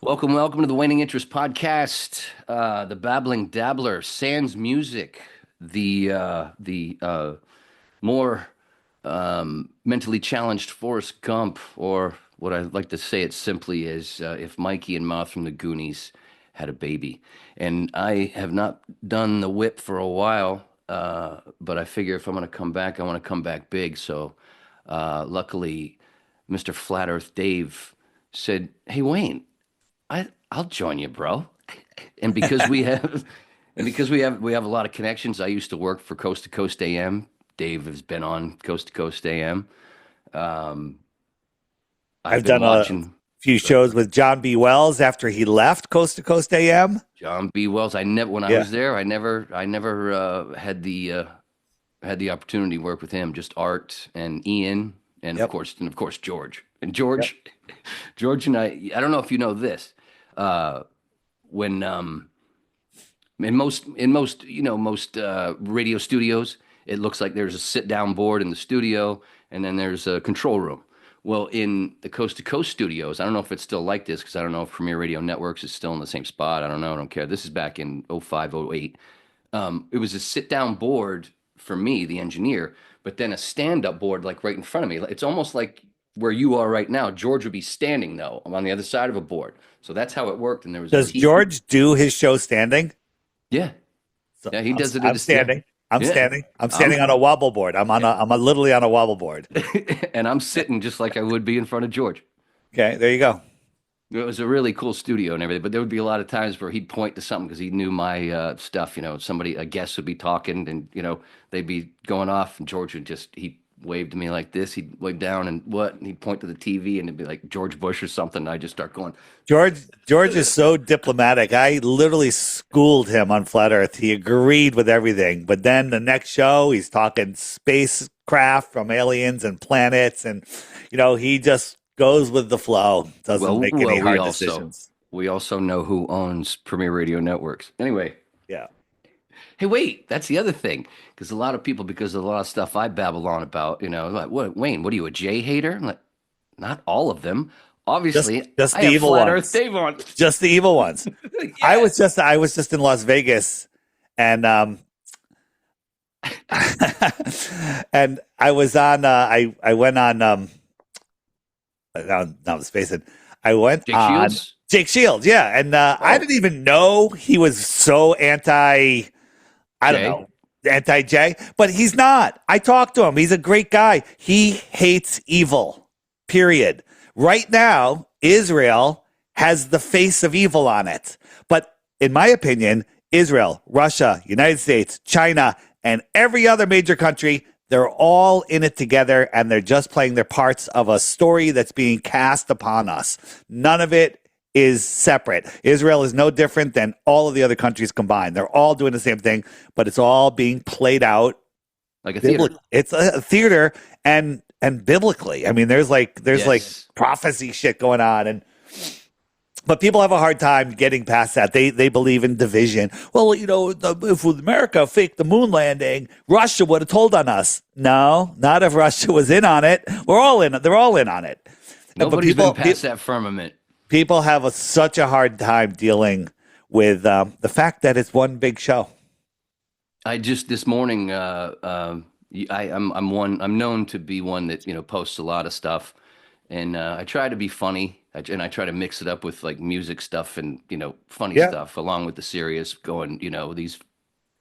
Welcome to the Waning Interest Podcast. The Babbling Dabbler, Sans Music, the more mentally challenged Forrest Gump, or what I like to say it simply is if Mikey and Moth from the Goonies had a baby. And I have not done the whip for a while, but I figure if I'm going to come back, I want to come back big. So luckily, Mr. Flat Earth Dave said, "Hey Wayne, I'll join you, bro." And because we have we have a lot of connections. I used to work for Coast to Coast AM. Dave has been on Coast to Coast AM. Um, I've I've been done a watching few shows with John B. Wells after he left Coast to Coast AM. John B. Wells. I never when I Yeah. was there, I never had the opportunity to work with him. Just Art and Ian, and of Yep. course George. And Yep. George and I don't know if you know this. Uh, when in most most radio studios, it looks like there's a sit down board in the studio, and then there's a control room. Well, in the Coast to Coast studios, I don't know if it's still like this because I don't know if Premier Radio Networks is still in the same spot. I don't know. I don't care. This is back in '05, '08. It was a sit down board for me, the engineer, but then a stand up board like right in front of me. It's almost like where you are right now. George would be standing though. I'm on the other side of a board. So that's how it worked. And there was a Does TV. George do his show standing? Yeah. So Yeah. He does it at I'm his, yeah. standing. I'm Yeah. standing. I'm I'm, standing on a wobble board. Literally on a wobble board. and I'm sitting just like I would be in front of George. Okay, there you go. It was a really cool studio and everything, but there would be a lot of times where he'd point to something because he knew my stuff. A guest would be talking, and they'd be going off, and George would he waved to me like this. He'd wave down and what? And he'd point to the TV, and it'd be like George Bush or something. And I'd just start going, George is so diplomatic. I literally schooled him on Flat Earth. He agreed with everything. But then the next show, he's talking spacecraft from aliens and planets, and he just goes with the flow. Doesn't make any we hard also decisions. we also know who owns Premier Radio Networks. Anyway, Yeah. hey, wait, that's the other thing. Because a lot of people, because of a lot of stuff I babble on about, like, what, Wayne, what are you, a Jay hater? I'm like, not all of them. Just Obviously, just I the have evil Flat Earth ones. Dave on. Just the evil ones. Yeah. I was just in Las Vegas, and and I was on I went on no, I'm spacing. I went Jake on Shields? Jake Shields, yeah, and I Oh, didn't even know he was so anti. I don't Jay? know, anti Jay, but he's not. I talked to him. He's a great guy. He hates evil. Period. Right now, Israel has the face of evil on it. But in my opinion, Israel, Russia, United States, China, and every other major country, they're all in it together and they're just playing their parts of a story that's being cast upon us. None of it is separate. Israel is no different than all of the other countries combined. They're all doing the same thing, but it's all being played out. Like a theater. It's a theater and biblically. I mean, there's like Yes. prophecy shit going on, and but people have a hard time getting past that. They believe in division. Well, if America faked the moon landing, Russia would have told on us. No, not if Russia was in on it. We're all in. They're all in on it. Nobody's been past that firmament. People have such a hard time dealing with the fact that it's one big show. I just this morning, I'm known to be one that posts a lot of stuff, and I try to be funny, and I try to mix it up with like music stuff and funny Yeah. stuff along with the serious. Going, these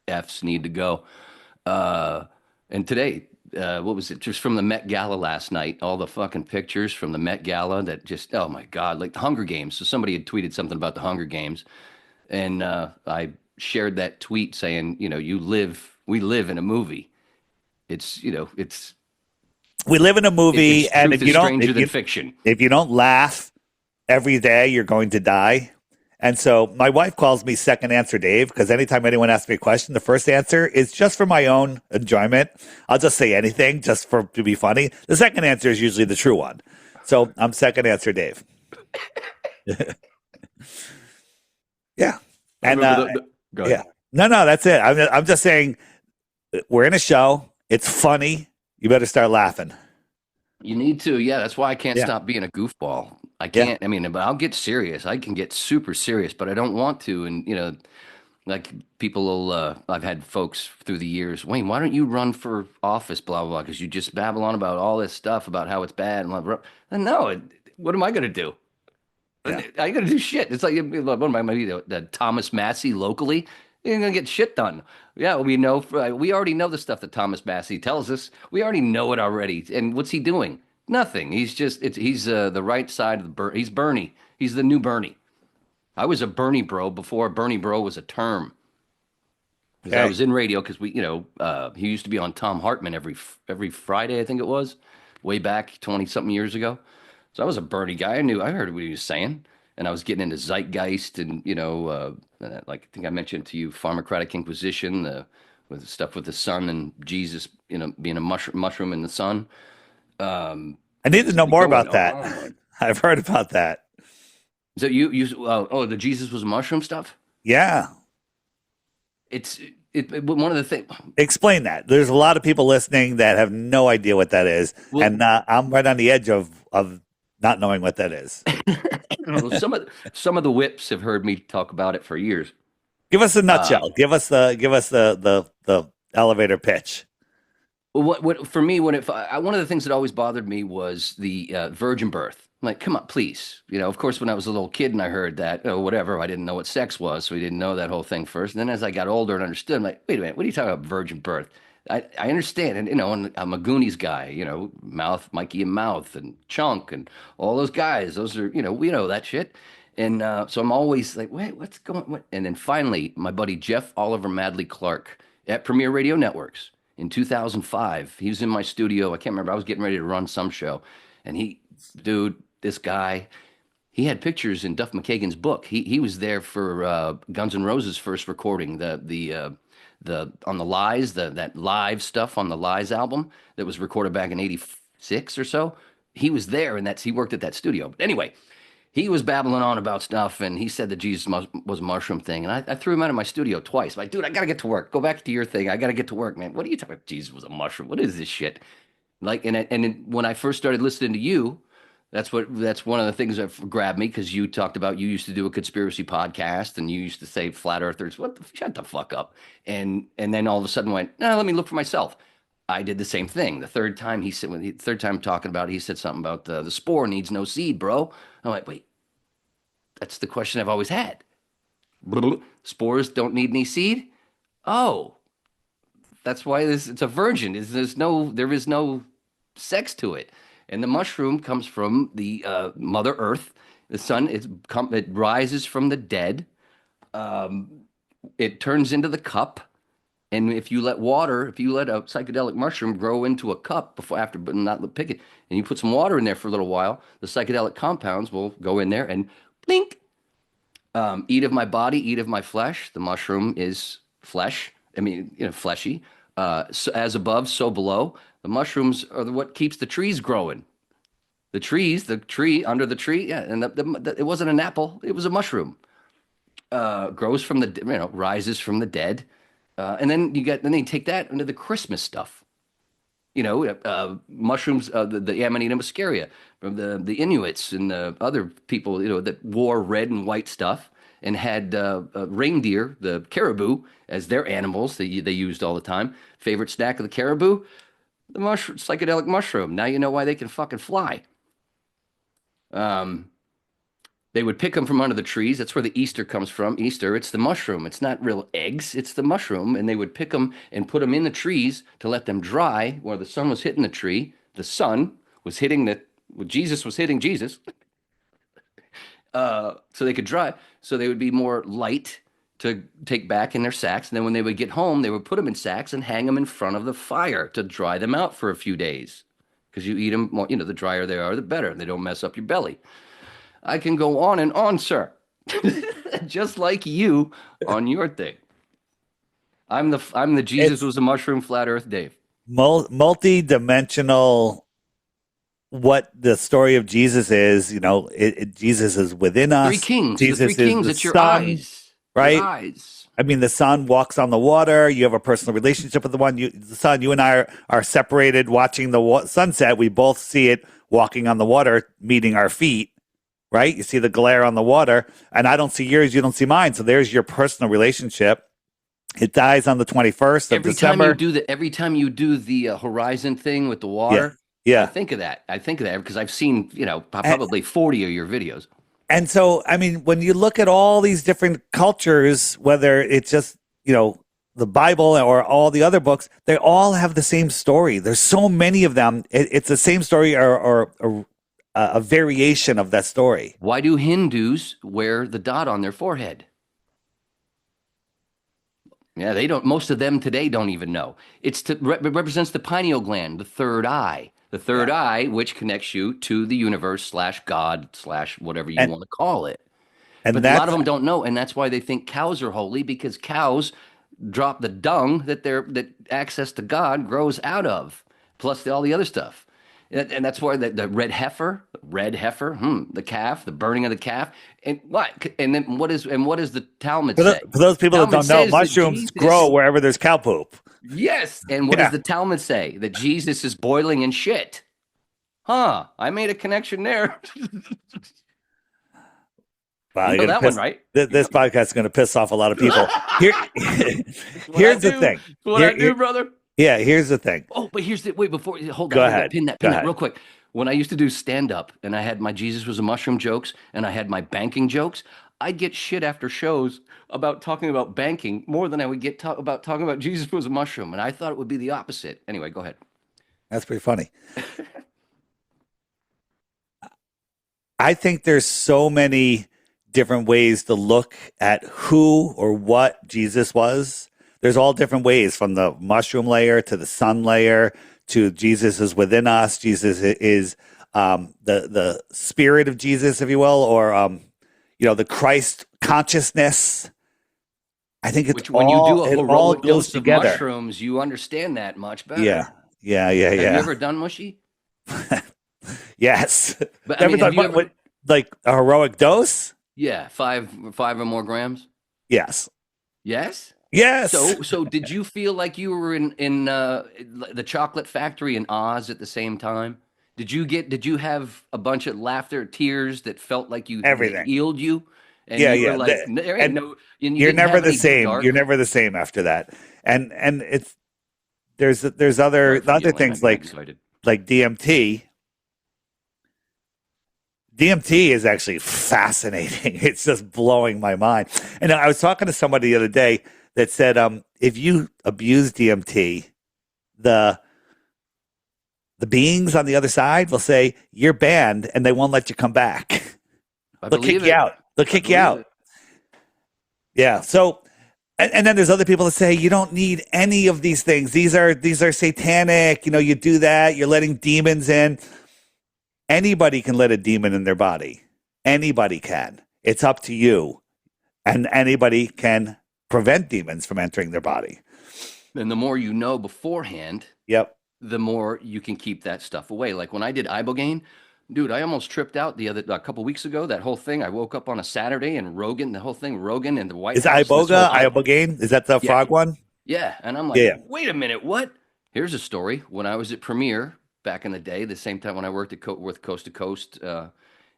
F's need to go. Uh, and today, what was it? Just from the Met Gala last night, all the fucking pictures from the Met Gala that just, oh my God, like the Hunger Games. So somebody had tweeted something about the Hunger Games, and I shared that tweet saying, we live in a movie. It's We live in a movie, it's and truth is stranger than fiction. if you don't laugh every day, you're going to die. And so my wife calls me second answer Dave because anytime anyone asks me a question, the first answer is just for my own enjoyment. I'll just say anything just to be funny. The second answer is usually the true one. So I'm second answer Dave. Yeah. And Go ahead. yeah. No, that's it. I'm just saying we're in a show. It's funny. You better start laughing. You need to, yeah. That's why I can't Yeah. stop being a goofball. I Yeah. can't. I mean, but I'll get serious. I can get super serious, but I don't want to. And like people will. I've had folks through the years. Wayne, why don't you run for office? Blah blah blah. Because you just babble on about all this stuff about how it's bad and blah blah. And no, what am I going to do? Yeah. I got to do shit. It's like what am I going to do? The Thomas Massey locally. You're gonna get shit done. Yeah, we know. We already know the stuff that Thomas Massey tells us. We already know it already. And what's he doing? Nothing. He's the right side of the He's Bernie. He's the new Bernie. I was a Bernie bro before Bernie bro was a term. 'Cause I Okay. was in radio because he used to be on Tom Hartman every Friday, I think it was, way back 20 something years ago. So I was a Bernie guy. I heard what he was saying, and I was getting into Zeitgeist and like I think I mentioned to you, Pharmacratic Inquisition, with stuff with the sun and Jesus, being a mushroom in the sun. I need to know more Going about that. on. I've heard about that. So the Jesus was a mushroom stuff. Yeah. One of the things. Explain that. There's a lot of people listening that have no idea what that is. Well, And I'm right on the edge of not knowing what that is. well, some of the whips have heard me talk about it for years. Give us a nutshell. Give us the elevator pitch. What for me one of the things that always bothered me was the virgin birth. I'm like, come on, please. Of course, when I was a little kid and I heard that, whatever, I didn't know what sex was, so we didn't know that whole thing first. And then as I got older and understood, I'm like, wait a minute, what are you talking about, virgin birth? I understand, and I'm a Goonies guy, Mikey and Mouth and Chunk and all those guys. Those are, we know that shit. And so I'm always like, wait, what's going on? And then finally, my buddy Jeff Oliver Madley Clark at Premier Radio Networks in 2005, he was in my studio. I can't remember. I was getting ready to run some show. And this guy, he had pictures in Duff McKagan's book. He was there for Guns N' Roses' first recording, the on the Lies, that live stuff on the Lies album that was recorded back in '86 or so. He was there, and he worked at that studio. But anyway, he was babbling on about stuff, and he said that Jesus was a mushroom thing. And I threw him out of my studio twice. Like, dude, I got to get to work. Go back to your thing. I got to get to work, man. What are you talking about? Jesus was a mushroom. What is this shit? Like, when I first started listening to you, that's one of the things that grabbed me, because you talked about you used to do a conspiracy podcast and you used to say flat earthers, shut the fuck up. And then all of a sudden went, no, let me look for myself. I did the same thing. The third time talking about it, he said something about the spore needs no seed, bro. I'm like, wait, that's the question I've always had. Spores don't need any seed? Oh, that's why it's a virgin. There is no sex to it. And the mushroom comes from the Mother Earth. The sun, it rises from the dead. It turns into the cup. And if you let a psychedelic mushroom grow into a cup but not pick it, and you put some water in there for a little while, the psychedelic compounds will go in there and blink. Eat of my body, eat of my flesh. The mushroom is flesh. I mean, fleshy. So as above, so below. The mushrooms are what keeps the trees growing. The tree under the tree, yeah. And it wasn't an apple; it was a mushroom. Grows from rises from the dead, and then they take that into the Christmas stuff. Mushrooms, the Amanita muscaria from the Inuits and the other people, that wore red and white stuff and had reindeer, the caribou, as their animals that they used all the time. Favorite snack of the caribou? The psychedelic mushroom. Now you know why they can fucking fly. They would pick them from under the trees. That's where the Easter comes from. Easter, it's the mushroom. It's not real eggs. It's the mushroom. And they would pick them and put them in the trees to let them dry where the sun was hitting the tree. The sun was hitting Jesus was hitting Jesus. So they could dry. So they would be more light to take back in their sacks. And then when they would get home, they would put them in sacks and hang them in front of the fire to dry them out for a few days. Because you eat them more, the drier they are, the better. They don't mess up your belly. I can go on and on, sir. Just like you on your thing. I'm the Jesus was a mushroom flat earth Dave. Multi-dimensional what the story of Jesus is, Jesus is within us. Three kings. Jesus the three kings, is it's your sun, eyes. right? Your eyes. I mean, the sun walks on the water. You have a personal relationship with the sun. You and I are separated watching the sunset. We both see it walking on the water, meeting our feet. right? You see the glare on the water, and I don't see yours, you don't see mine. So there's your personal relationship. It dies on the 21st of December. Every time you do the horizon thing with the Yeah. water, I Yeah. think of that. I think of that because I've seen, And, probably 40 of your videos. and so, I mean, when you look at all these different cultures, whether it's just, the Bible or all the other books, they all have the same story. There's so many of them. It's the same story or a variation of that story. Why do Hindus wear the dot on their forehead? Yeah, they don't. Most of them today don't even know. It represents the pineal gland, the third eye. The third Yeah. eye, which connects you to the universe slash God slash whatever you And want to call it. and But a lot that's of them don't know, and that's why they think cows are holy because cows drop the dung that access to God grows out of, plus all the other stuff. And that's why the red heifer, the calf, the burning of the calf, and what? And then what does the Talmud say? for those people that Talmud don't know, says that mushrooms grow Jesus, wherever there's cow poop. yes. And what does Yeah. the Talmud say? That Jesus is boiling in shit. Huh? I made a connection there. Wow, You you're know gonna that one, piss. right? This podcast is gonna piss off a lot of people. Here, That's what I here's the do. thing. That's what Here, I do, brother. yeah, here's the thing. Oh, but here's the wait before Go hold that, ahead. Go pin that ahead. real quick. When I used to do stand up and I had my Jesus was a mushroom jokes and I had my banking jokes, I'd get shit after shows about talking about banking more than I would get about talking about Jesus was a mushroom. And I thought it would be the opposite. Anyway, go ahead. That's pretty funny. I think there's so many different ways to look at who or what Jesus was. There's all different ways from the mushroom layer to the sun layer to Jesus is within us. Jesus is the spirit of Jesus, if you will, or the Christ consciousness. I think Which when you do a it all heroic goes dose of together. mushrooms, you understand that much better. Yeah, yeah, yeah, Have you yeah. ever done mushy? Yes. But I Never mean, have done you ever? what, like a heroic dose? Yeah, five or more grams. Yes. Yes. Yes. So did you feel like you were in the chocolate factory in Oz at the same time? Did you have a bunch of laughter, tears that felt like they Everything. healed you, and Yeah, you were yeah. like, there ain't And no, and you you're didn't never have the any same. You're dark. never the same after that. And it's there's Sorry for other getting things excited. like DMT. DMT is actually fascinating. It's just blowing my mind. And I was talking to somebody the other day that said, if you abuse DMT, the beings on the other side will say you're banned, and they won't let you come back. I They'll kick believe you it. out. They'll I kick you believe out. it. Yeah. So, and then there's other people that say you don't need any of these things. These are satanic. You do that, you're letting demons in. Anybody can let a demon in their body. Anybody can. It's up to you. And anybody can prevent demons from entering their body. And the more you know beforehand, Yep. the more you can keep that stuff away. Like when I did Ibogaine, dude, I almost tripped out a couple weeks ago. That whole thing, I woke up on a Saturday and the whole thing, Rogan and the White Is House, and this whole Ibogaine? Is that the yeah, frog one? yeah. And I'm like, Yeah. wait a minute, what? Here's a story. When I was at Premiere back in the day, the same time when I worked with Coast to Coast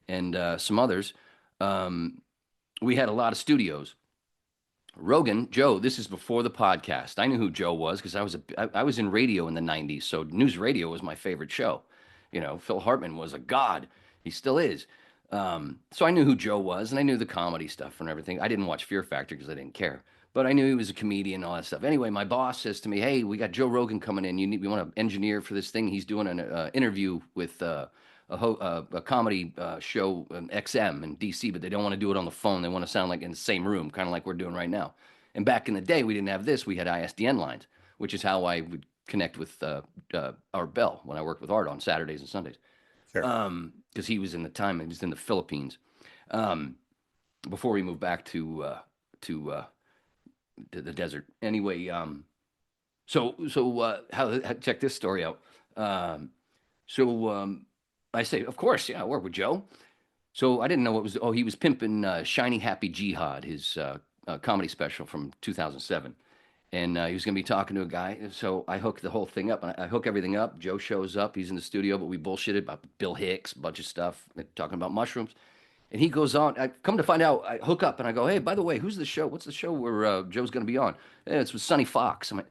and some others, we had a lot of studios. Rogan, Joe, this is before the podcast. I knew who Joe was because I was in radio in the 90s, so news radio was my favorite show. Phil Hartman was a god. He still is. So I knew who Joe was, and I knew the comedy stuff and everything. I didn't watch Fear Factor because I didn't care, but I knew he was a comedian and all that stuff. Anyway, my boss says to me, "Hey, we got Joe Rogan coming in. We want to engineer for this thing. He's doing an interview with a comedy show, XM in DC, but they don't want to do it on the phone. They want to sound like in the same room, kind of like we're doing right now. And back in the day, we didn't have this. We had ISDN lines, which is how I would connect with Art Bell when I worked with Art on Saturdays and Sundays. Sure. Because he was in the Philippines before we moved back to the desert. Anyway, check this story out. I say, of course, yeah, I work with Joe. So I didn't know what was. Oh, he was pimping Shiny Happy Jihad, his comedy special from 2007, and he was going to be talking to a guy. So I hooked the whole thing up. I hook everything up. Joe shows up. He's in the studio, but we bullshitted about Bill Hicks, a bunch of stuff, talking about mushrooms. And he goes on. I come to find out, I hook up and I go, hey, by the way, who's the show? What's the show where Joe's going to be on? And it's with Sonny Fox. I'm like,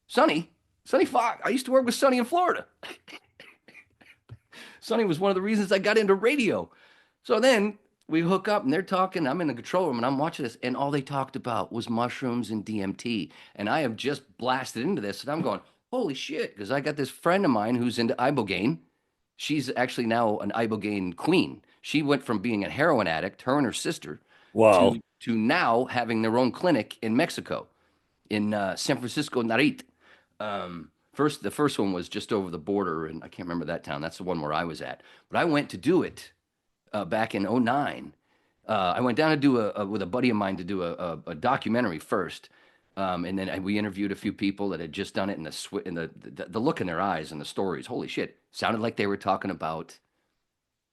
Sonny? Sonny Fox? I used to work with Sonny in Florida. Sonny was one of the reasons I got into radio. So then we hook up and they're talking. I'm in the control room and I'm watching this, and all they talked about was mushrooms and DMT. And I have just blasted into this, and I'm going, holy shit, because I got this friend of mine who's into ibogaine. She's actually now an ibogaine queen. She went from being a heroin addict, her and her sister, Whoa. to now having their own clinic in Mexico, in San Francisco, Narit. The first one was just over the border, and I can't remember that town. That's the one where I was at. But I went to do it back in '09. I went down to do with a buddy of mine to do a documentary first, and then we interviewed a few people that had just done it, and the look in their eyes and the stories. Holy shit! Sounded like they were talking about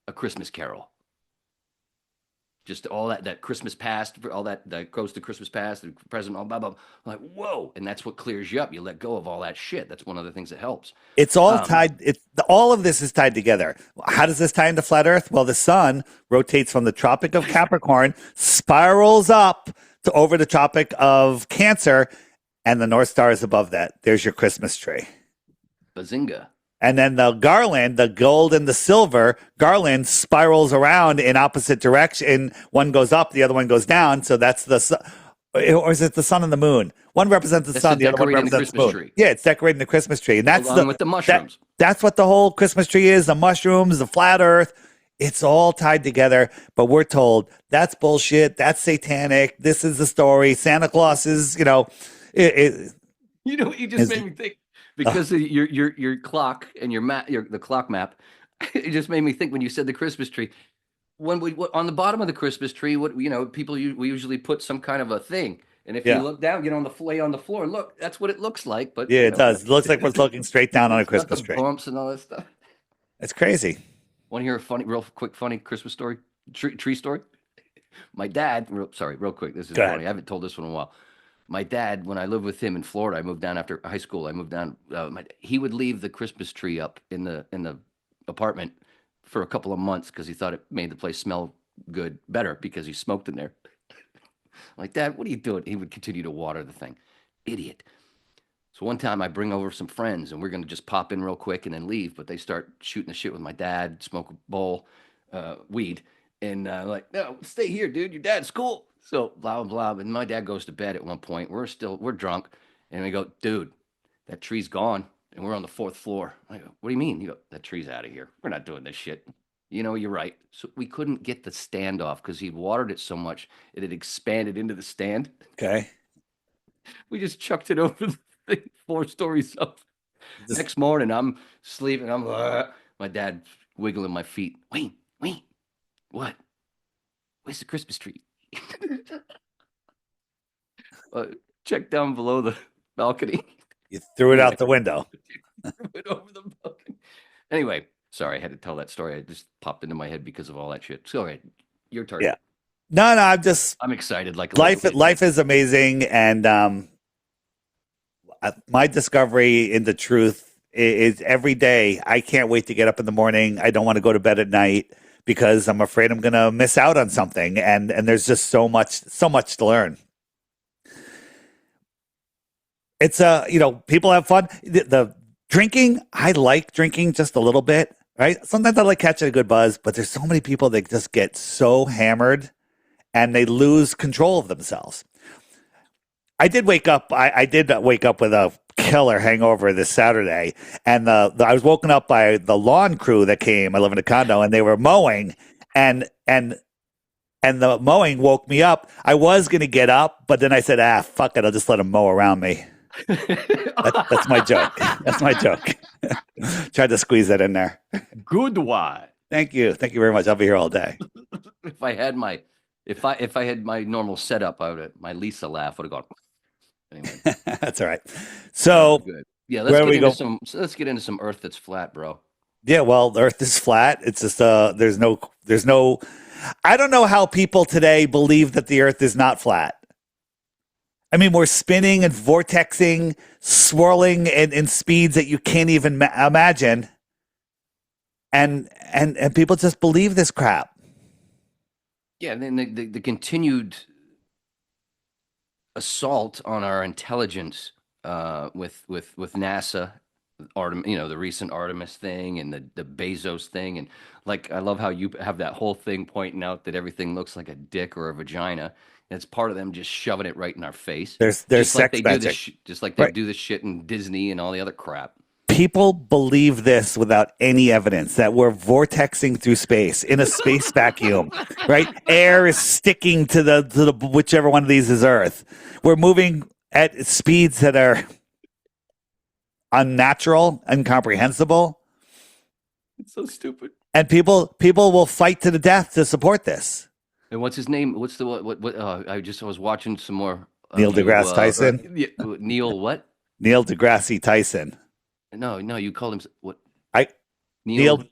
A Christmas Carol. Just all that Christmas past, all that goes to Christmas past, the present, all blah, blah, blah. I'm like, whoa. And that's what clears you up. You let go of all that shit. That's one of the things that helps. It's all tied. All of this is tied together. How does this tie into flat Earth? Well, the sun rotates from the Tropic of Capricorn, spirals up to over the Tropic of Cancer, and the North Star is above that. There's your Christmas tree. Bazinga. And then the garland, the gold and the silver garland spirals around in opposite direction. One goes up, the other one goes down. So that's or is it the sun and the moon? One represents the sun, the other one represents the moon. Tree. Yeah, it's decorating the Christmas tree. And that's along with the mushrooms. That's what the whole Christmas tree is, the mushrooms, the flat earth. It's all tied together, but we're told that's bullshit. That's satanic. This is the story. Santa Claus is, you just made me think. Because of your clock and the clock map, it just made me think when you said the Christmas tree. When on the bottom of the Christmas tree, we usually put some kind of a thing, and if you look down, get on the floor, look, that's what it looks like. But yeah, it does. It looks like we're looking straight down on a Christmas tree. Bumps and all that stuff. It's crazy. Want to hear a real quick funny Christmas story? Tree story. My dad. Real quick. This is funny. I haven't told this one in a while. My dad, when I lived with him in Florida, I moved down after high school. I moved down. He would leave the Christmas tree up in the apartment for a couple of months because he thought it made the place smell better because he smoked in there. Like, Dad, what are you doing? He would continue to water the thing. Idiot. So one time I bring over some friends and we're going to just pop in real quick and then leave. But they start shooting the shit with my dad, smoke a bowl, weed. And like, no, stay here, dude. Your dad's cool. So blah, blah, blah. And my dad goes to bed at one point. We're drunk. And we go, dude, that tree's gone. And we're on the 4th floor. I go, what do you mean? You go, that tree's out of here. We're not doing this shit. You're right. So we couldn't get the stand off because he'd watered it so much. It had expanded into the stand. Okay. We just chucked it over the thing 4 stories up. Next morning, I'm sleeping. My dad wiggling my feet. Wayne, what? Where's the Christmas tree? Check down below the balcony. You threw it out the window. Threw it over the balcony. Anyway, sorry, I had to tell that story. It just popped into my head because of all that shit. So, okay, your turn. Yeah. No, I'm excited. Like life is amazing, and my discovery into truth is every day. I can't wait to get up in the morning. I don't want to go to bed at night because I'm afraid I'm going to miss out on something. And there's just so much to learn. It's people have fun. The drinking, I like drinking just a little bit, right? Sometimes I like catching a good buzz, but there's so many people that just get so hammered and they lose control of themselves. I did wake up. I did wake up with a killer hangover this Saturday, and I was woken up by the lawn crew that came. I live in a condo, and they were mowing, and the mowing woke me up. I was gonna get up, but then I said, fuck it, I'll just let them mow around me. That's my joke. That's my joke. Tried to squeeze that in there. Good one. Thank you very much. I'll be here all day. If I had my normal setup, my Lisa laugh would have gone. Anyway, that's all right. So good. Yeah, let's get into some Earth that's flat, bro. Yeah, well, the Earth is flat. It's just there's no. I don't know how people today believe that the Earth is not flat. I mean, we're spinning and vortexing, swirling in speeds that you can't even imagine, and people just believe this crap. Yeah, and then the continued assault on our intelligence with NASA, Artem, the recent Artemis thing and the Bezos thing, and like I love how you have that whole thing pointing out that everything looks like a dick or a vagina. And it's part of them just shoving it right in our face, There's sex magic, just like they right? do this shit in Disney and all the other crap. People believe this without any evidence that we're vortexing through space in a space vacuum, right? Air is sticking to the whichever one of these is Earth. We're moving at speeds that are unnatural, incomprehensible, It's so stupid. and people will fight to the death to support this. And what's his name? What's the what? I was watching some more of Neil you. deGrasse Tyson, Yeah, Neil what? Neil deGrasse Tyson. No, no, you called him what? I Neil. Neil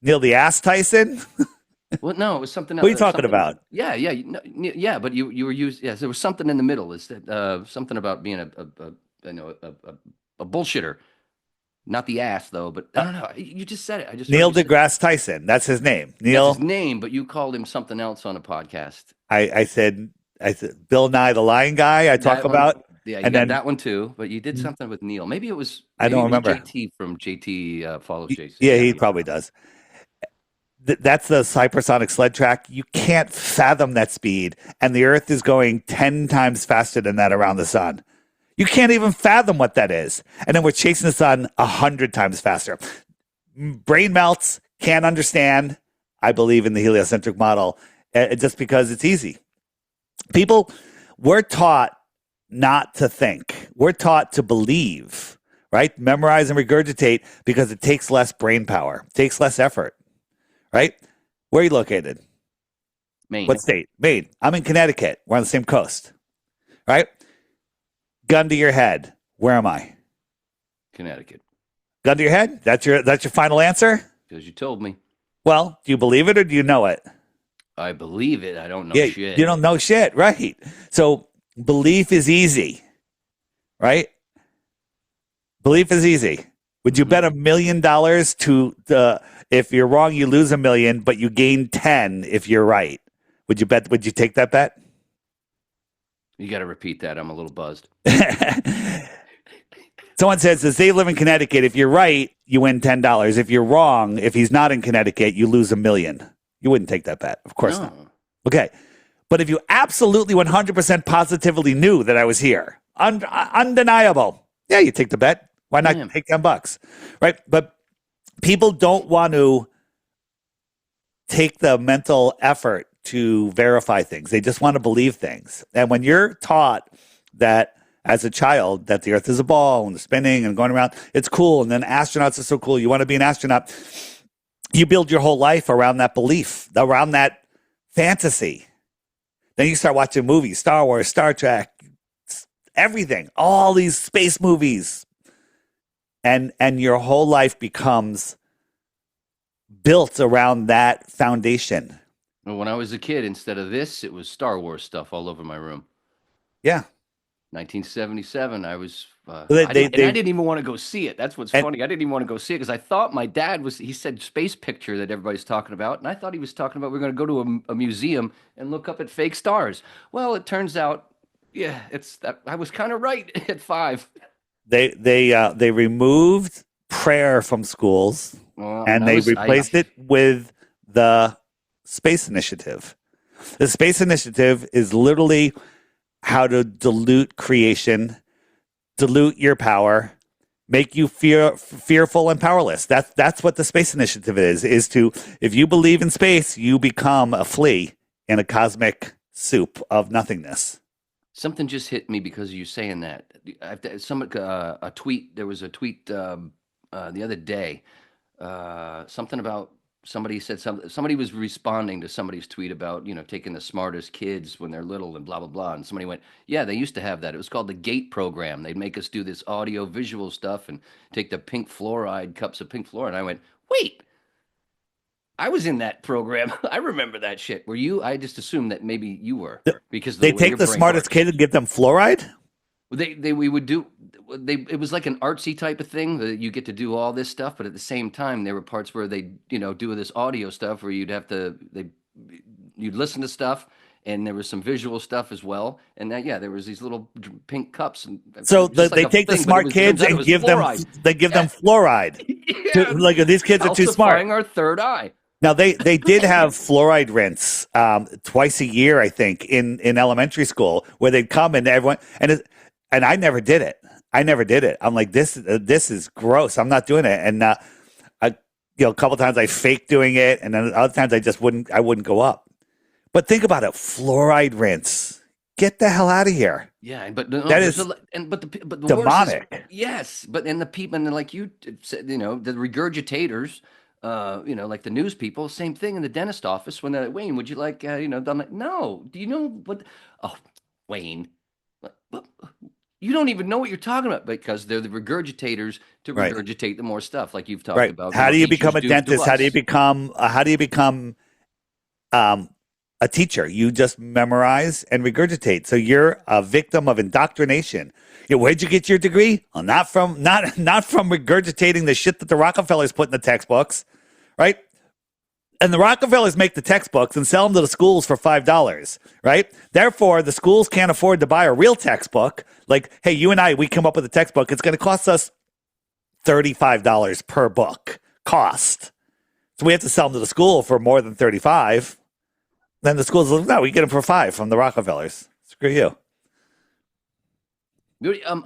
Neil the Ass Tyson. Well, no, it was something What are else. you talking Something. about? Yeah, yeah, yeah. But you were used. Yes, there was something in the middle. Is that something about being a bullshitter? Not the ass though. But I don't know. You just said it. I just heard Neil you say deGrasse Tyson. That's his name. that's his Neil. name. But you called him something else on a podcast. I said Bill Nye the Lion Guy. I talk That one. about, Yeah, you and got then that one too. But you did something with Neil. I Maybe don't it was remember. JT from JT follows Jason. Yeah, Yeah, he maybe. probably does. That's the hypersonic sled track. You can't fathom that speed, and the Earth is going 10 times faster than that around the sun. You can't even fathom what that is. And then we're chasing the sun 100 times faster. Brain melts, can't understand. I believe in the heliocentric model just because it's easy. People, we're taught not to think, we're taught to believe, right? Memorize and regurgitate because it takes less brain power, takes less effort, right? Where are you located? Maine, What state? Maine. I'm in Connecticut. We're on the same coast, right? Gun to your head. Where am I? Connecticut, Gun to your head? That's your final answer? because you told me. Well, do you believe it or do you know it? I believe it. I don't know Yeah, shit. you don't know shit, right? So belief is easy, right? Belief is easy. Would you bet $1 million to if you're wrong, you lose 1 million, but you gain 10 if you're right? Would you take that bet? You got to repeat that. I'm a little buzzed. Someone says, does Dave live in Connecticut? If you're right, you win $10. If you're wrong, if he's not in Connecticut, you lose 1 million. You wouldn't take that bet. Of course not. No. Okay. But if you absolutely 100% positively knew that I was here, undeniable, yeah, you take the bet. Why not Yeah. take $10? Right? But people don't want to take the mental effort to verify things. They just want to believe things. And when you're taught that as a child that the earth is a ball and spinning and going around, it's cool. And then astronauts are so cool. You want to be an astronaut. You build your whole life around that belief, around that fantasy. Then you start watching movies, Star Wars, Star Trek, everything, all these space movies. And your whole life becomes built around that foundation. Well, when I was a kid, instead of this, it was Star Wars stuff all over my room. Yeah. 1977, I was. They- I they- didn't, and I they- didn't even want to go see it. That's what's And- funny. I didn't even want to go see it because I thought my dad was. He said space picture that everybody's talking about, and I thought he was talking about we're going to go to a museum and look up at fake stars. Well, it turns out, yeah, it's that I was kind of right at 5. They removed prayer from schools Well, and they replaced it with the Space Initiative. The Space Initiative is literally how to dilute creation, dilute your power, make you fearful and powerless. That's what the Space Initiative is to, if you believe in space, you become a flea in a cosmic soup of nothingness. Something just hit me because of you saying that. A tweet. There was a tweet the other day. Something about somebody said something. Somebody was responding to somebody's tweet about taking the smartest kids when they're little and blah blah blah. And somebody went, "Yeah, they used to have that. It was called the GATE program. They'd make us do this audio visual stuff and take the pink fluoride cups of pink fluoride." And I went, "Wait." I was in that program. I remember that shit. Were you? I just assumed that maybe you were because of They the way take your the brain smartest works. kid and give them fluoride? We would do it was like an artsy type of thing that you get to do all this stuff, but at the same time there were parts where they do this audio stuff where you'd have to they you'd listen to stuff, and there was some visual stuff as well. And yeah, there was these little pink cups, and So just like they a take the thing, but smart turns kids out it and was give them fluoride. Yeah, fluoride. yeah, Like these kids are too smart. calcifying our third eye. Now they did have fluoride rinse twice a year, I think, in elementary school, where they'd come and everyone and I never did it. I never did it. I'm like, this is gross. I'm not doing it. And I, a couple times I faked doing it, and then other times I wouldn't go up. But think about it, fluoride rinse. Get the hell out of here. Yeah, but no, That is but the demonic. worst is, yes, but and the people, and like you said, the regurgitators, like the news people, same thing in the dentist office when they're like, Wayne, would you like, I'm like, no, do you know what? Oh, Wayne, what- you don't even know what you're talking about because they're the regurgitators to Right. regurgitate the more stuff like you've talked Right. about. How do you become a teachers do to dentist? How do you us. become um, a teacher? You just memorize and regurgitate. So you're a victim of indoctrination. Where'd you get your degree? Well, not from regurgitating the shit that the Rockefellers put in the textbooks, right? And the Rockefellers make the textbooks and sell them to the schools for $5, right? Therefore, the schools can't afford to buy a real textbook. Like, hey, you and I, we come up with a textbook. It's going to cost us $35 per book cost. So we have to sell them to the school for more than 35. Then the school's like, no, we get them for 5 from the Rockefellers. Screw you.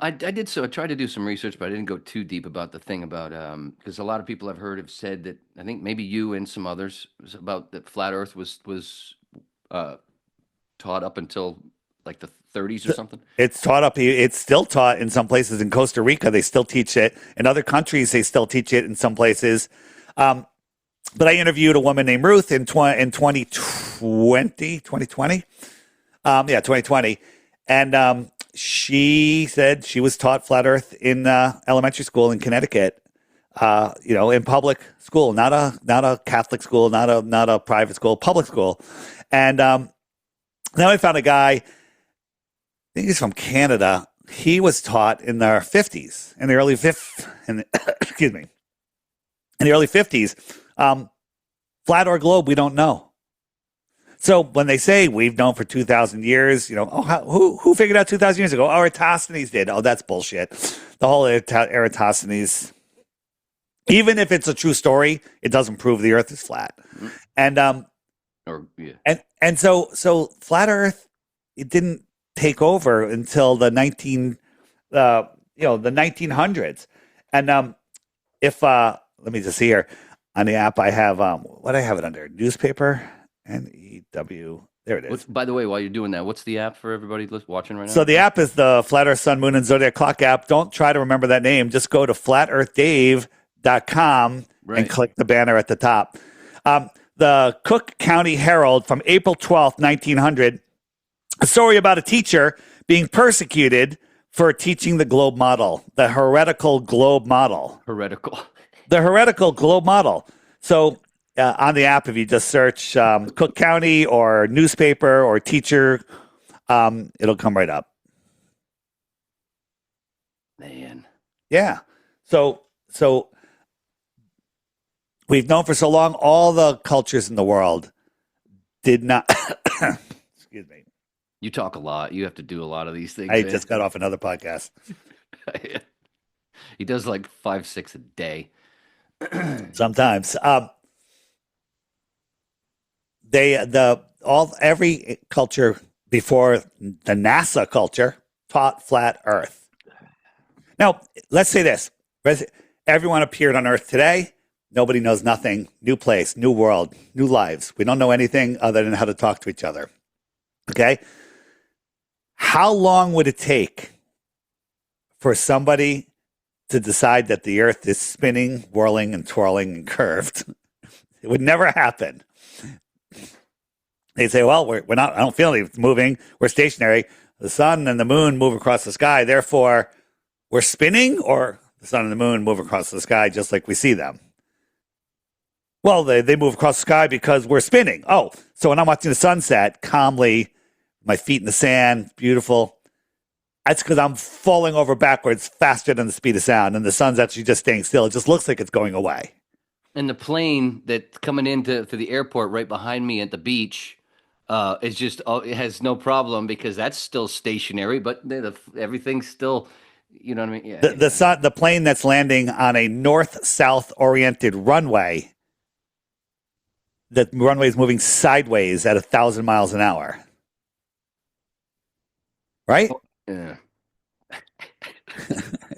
I did so. I tried to do some research, but I didn't go too deep about the thing about because a lot of people I've heard have said that I think maybe you and some others about that flat Earth was uh, taught up until like the 30s or something. It's taught up. It's still taught in some places in Costa Rica. They still teach it. In other countries, they still teach it in some places. But I interviewed a woman named Ruth in 2020. 2020. And she said she was taught flat Earth in elementary school in Connecticut. In public school, not a Catholic school, not a private school, public school. And then I found a guy. I think he's from Canada. He was taught in the 50s, in the early excuse me, in the early 50s. Flat or globe, we don't know. So when they say we've known for 2,000 years, who figured out 2,000 years ago? Oh, Eratosthenes did. Oh, that's bullshit. The whole Eratosthenes, even if it's a true story, it doesn't prove the Earth is flat. And so flat Earth, it didn't take over until the 1900s. And if let me just see here on the app, I have what I have it under newspaper. NEW. There it is. By the way, while you're doing that, what's the app for everybody watching right now? So the app is the Flat Earth Sun, Moon, and Zodiac Clock app. Don't try to remember that name. Just go to flatearthdave.com and click the banner at the top. The Cook County Herald from April 12th, 1900. A story about a teacher being persecuted for teaching the globe model, the heretical globe model. The heretical globe model. So on the app, if you just search Cook County or newspaper or teacher, it'll come right up. Man. Yeah. So we've known for so long, all the cultures in the world did not. Excuse me. You talk a lot. You have to do a lot of these things. I just got off another podcast. He does like 5, 6 a day. Sometimes. Every culture before the NASA culture taught flat Earth. Now, let's say this. Everyone appeared on Earth today. Nobody knows nothing. New place, new world, new lives. We don't know anything other than how to talk to each other. Okay? How long would it take for somebody to decide that the Earth is spinning, whirling, and twirling and curved? It would never happen. They'd say, well, we're not, I don't feel anything moving. We're stationary. The sun and the moon move across the sky. Therefore, we're spinning, or the sun and the moon move across the sky just like we see them. Well, they move across the sky because we're spinning. Oh, so when I'm watching the sunset calmly, my feet in the sand, beautiful, that's because I'm falling over backwards faster than the speed of sound, and the sun's actually just staying still. It just looks like it's going away. And the plane that's coming into to the airport right behind me at the beach is just it has no problem because that's still stationary, but everything's still, you know what I mean? Yeah, The yeah. sun, the plane that's landing on a north-south oriented runway. The runway is moving sideways at 1,000 miles an hour. Right? Yeah.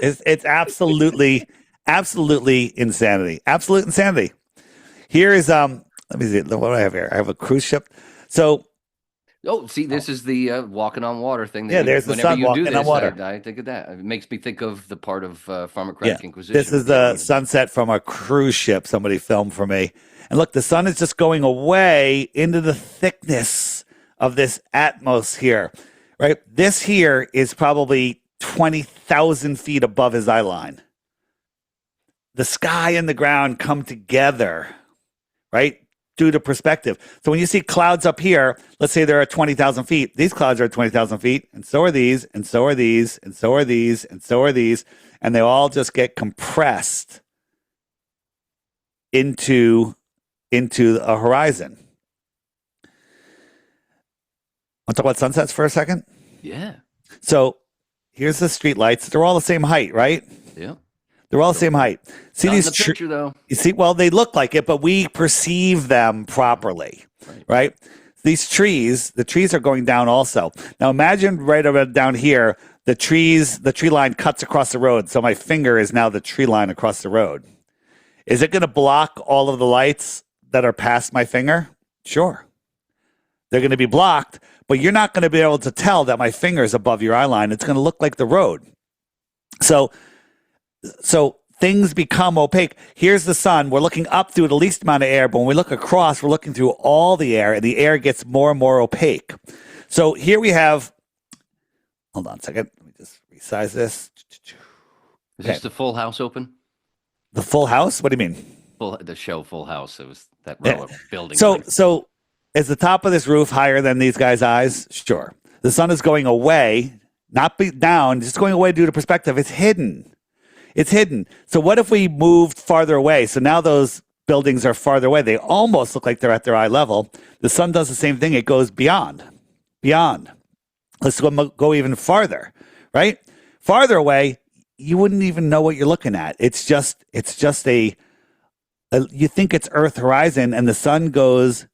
It's absolutely insanity. Absolute insanity. Here is let me see what do I have here. I have a cruise ship. So Oh, see, this is the walking on water thing that yeah, there's the whenever sun you do walking on this, water. I think of that. It makes me think of the part of Yeah. Pharmacratic This Inquisition is with the the orangutan. sunset from a cruise ship somebody filmed for me. And look, the sun is just going away into the thickness of this atmosphere, right? This here is probably 20,000 feet above his eye line. The sky and the ground come together, right? Due to perspective. So when you see clouds up here, let's say they're at 20,000 feet. These clouds are at 20,000 feet, and so are these, and so are these, and so are these, and so are these. And they all just get compressed into a horizon. Want to talk about sunsets for a second? Yeah, So here's the street lights. They're all the same height, right? yeah. They're all the same height. See Not in these the picture though. you see, well, they look like it, but we perceive them properly, right? These trees, the trees are going down also. Now imagine right about down here, the tree line cuts across the road. So my finger is now the tree line across the road. Is it going to block all of the lights that are past my finger? Sure. They're going to be blocked, but you're not going to be able to tell that my finger is above your eye line. It's going to look like the road. So things become opaque. Here's the sun. We're looking up through the least amount of air, but when we look across, we're looking through all the air, and the air gets more and more opaque. So here we have, hold on a second. Let me just resize this. Is this the Full House open? The Full House? What do you mean? The show Full House. It was that row of buildings. So is the top of this roof higher than these guys' eyes? Sure. The sun is going away, not down, just going away due to perspective. It's hidden. It's hidden. So what if we moved farther away? So now those buildings are farther away. They almost look like they're at their eye level. The sun does the same thing. It goes beyond. Let's go even farther, right? Farther away, you wouldn't even know what you're looking at. It's just a you think it's Earth horizon, and the sun goes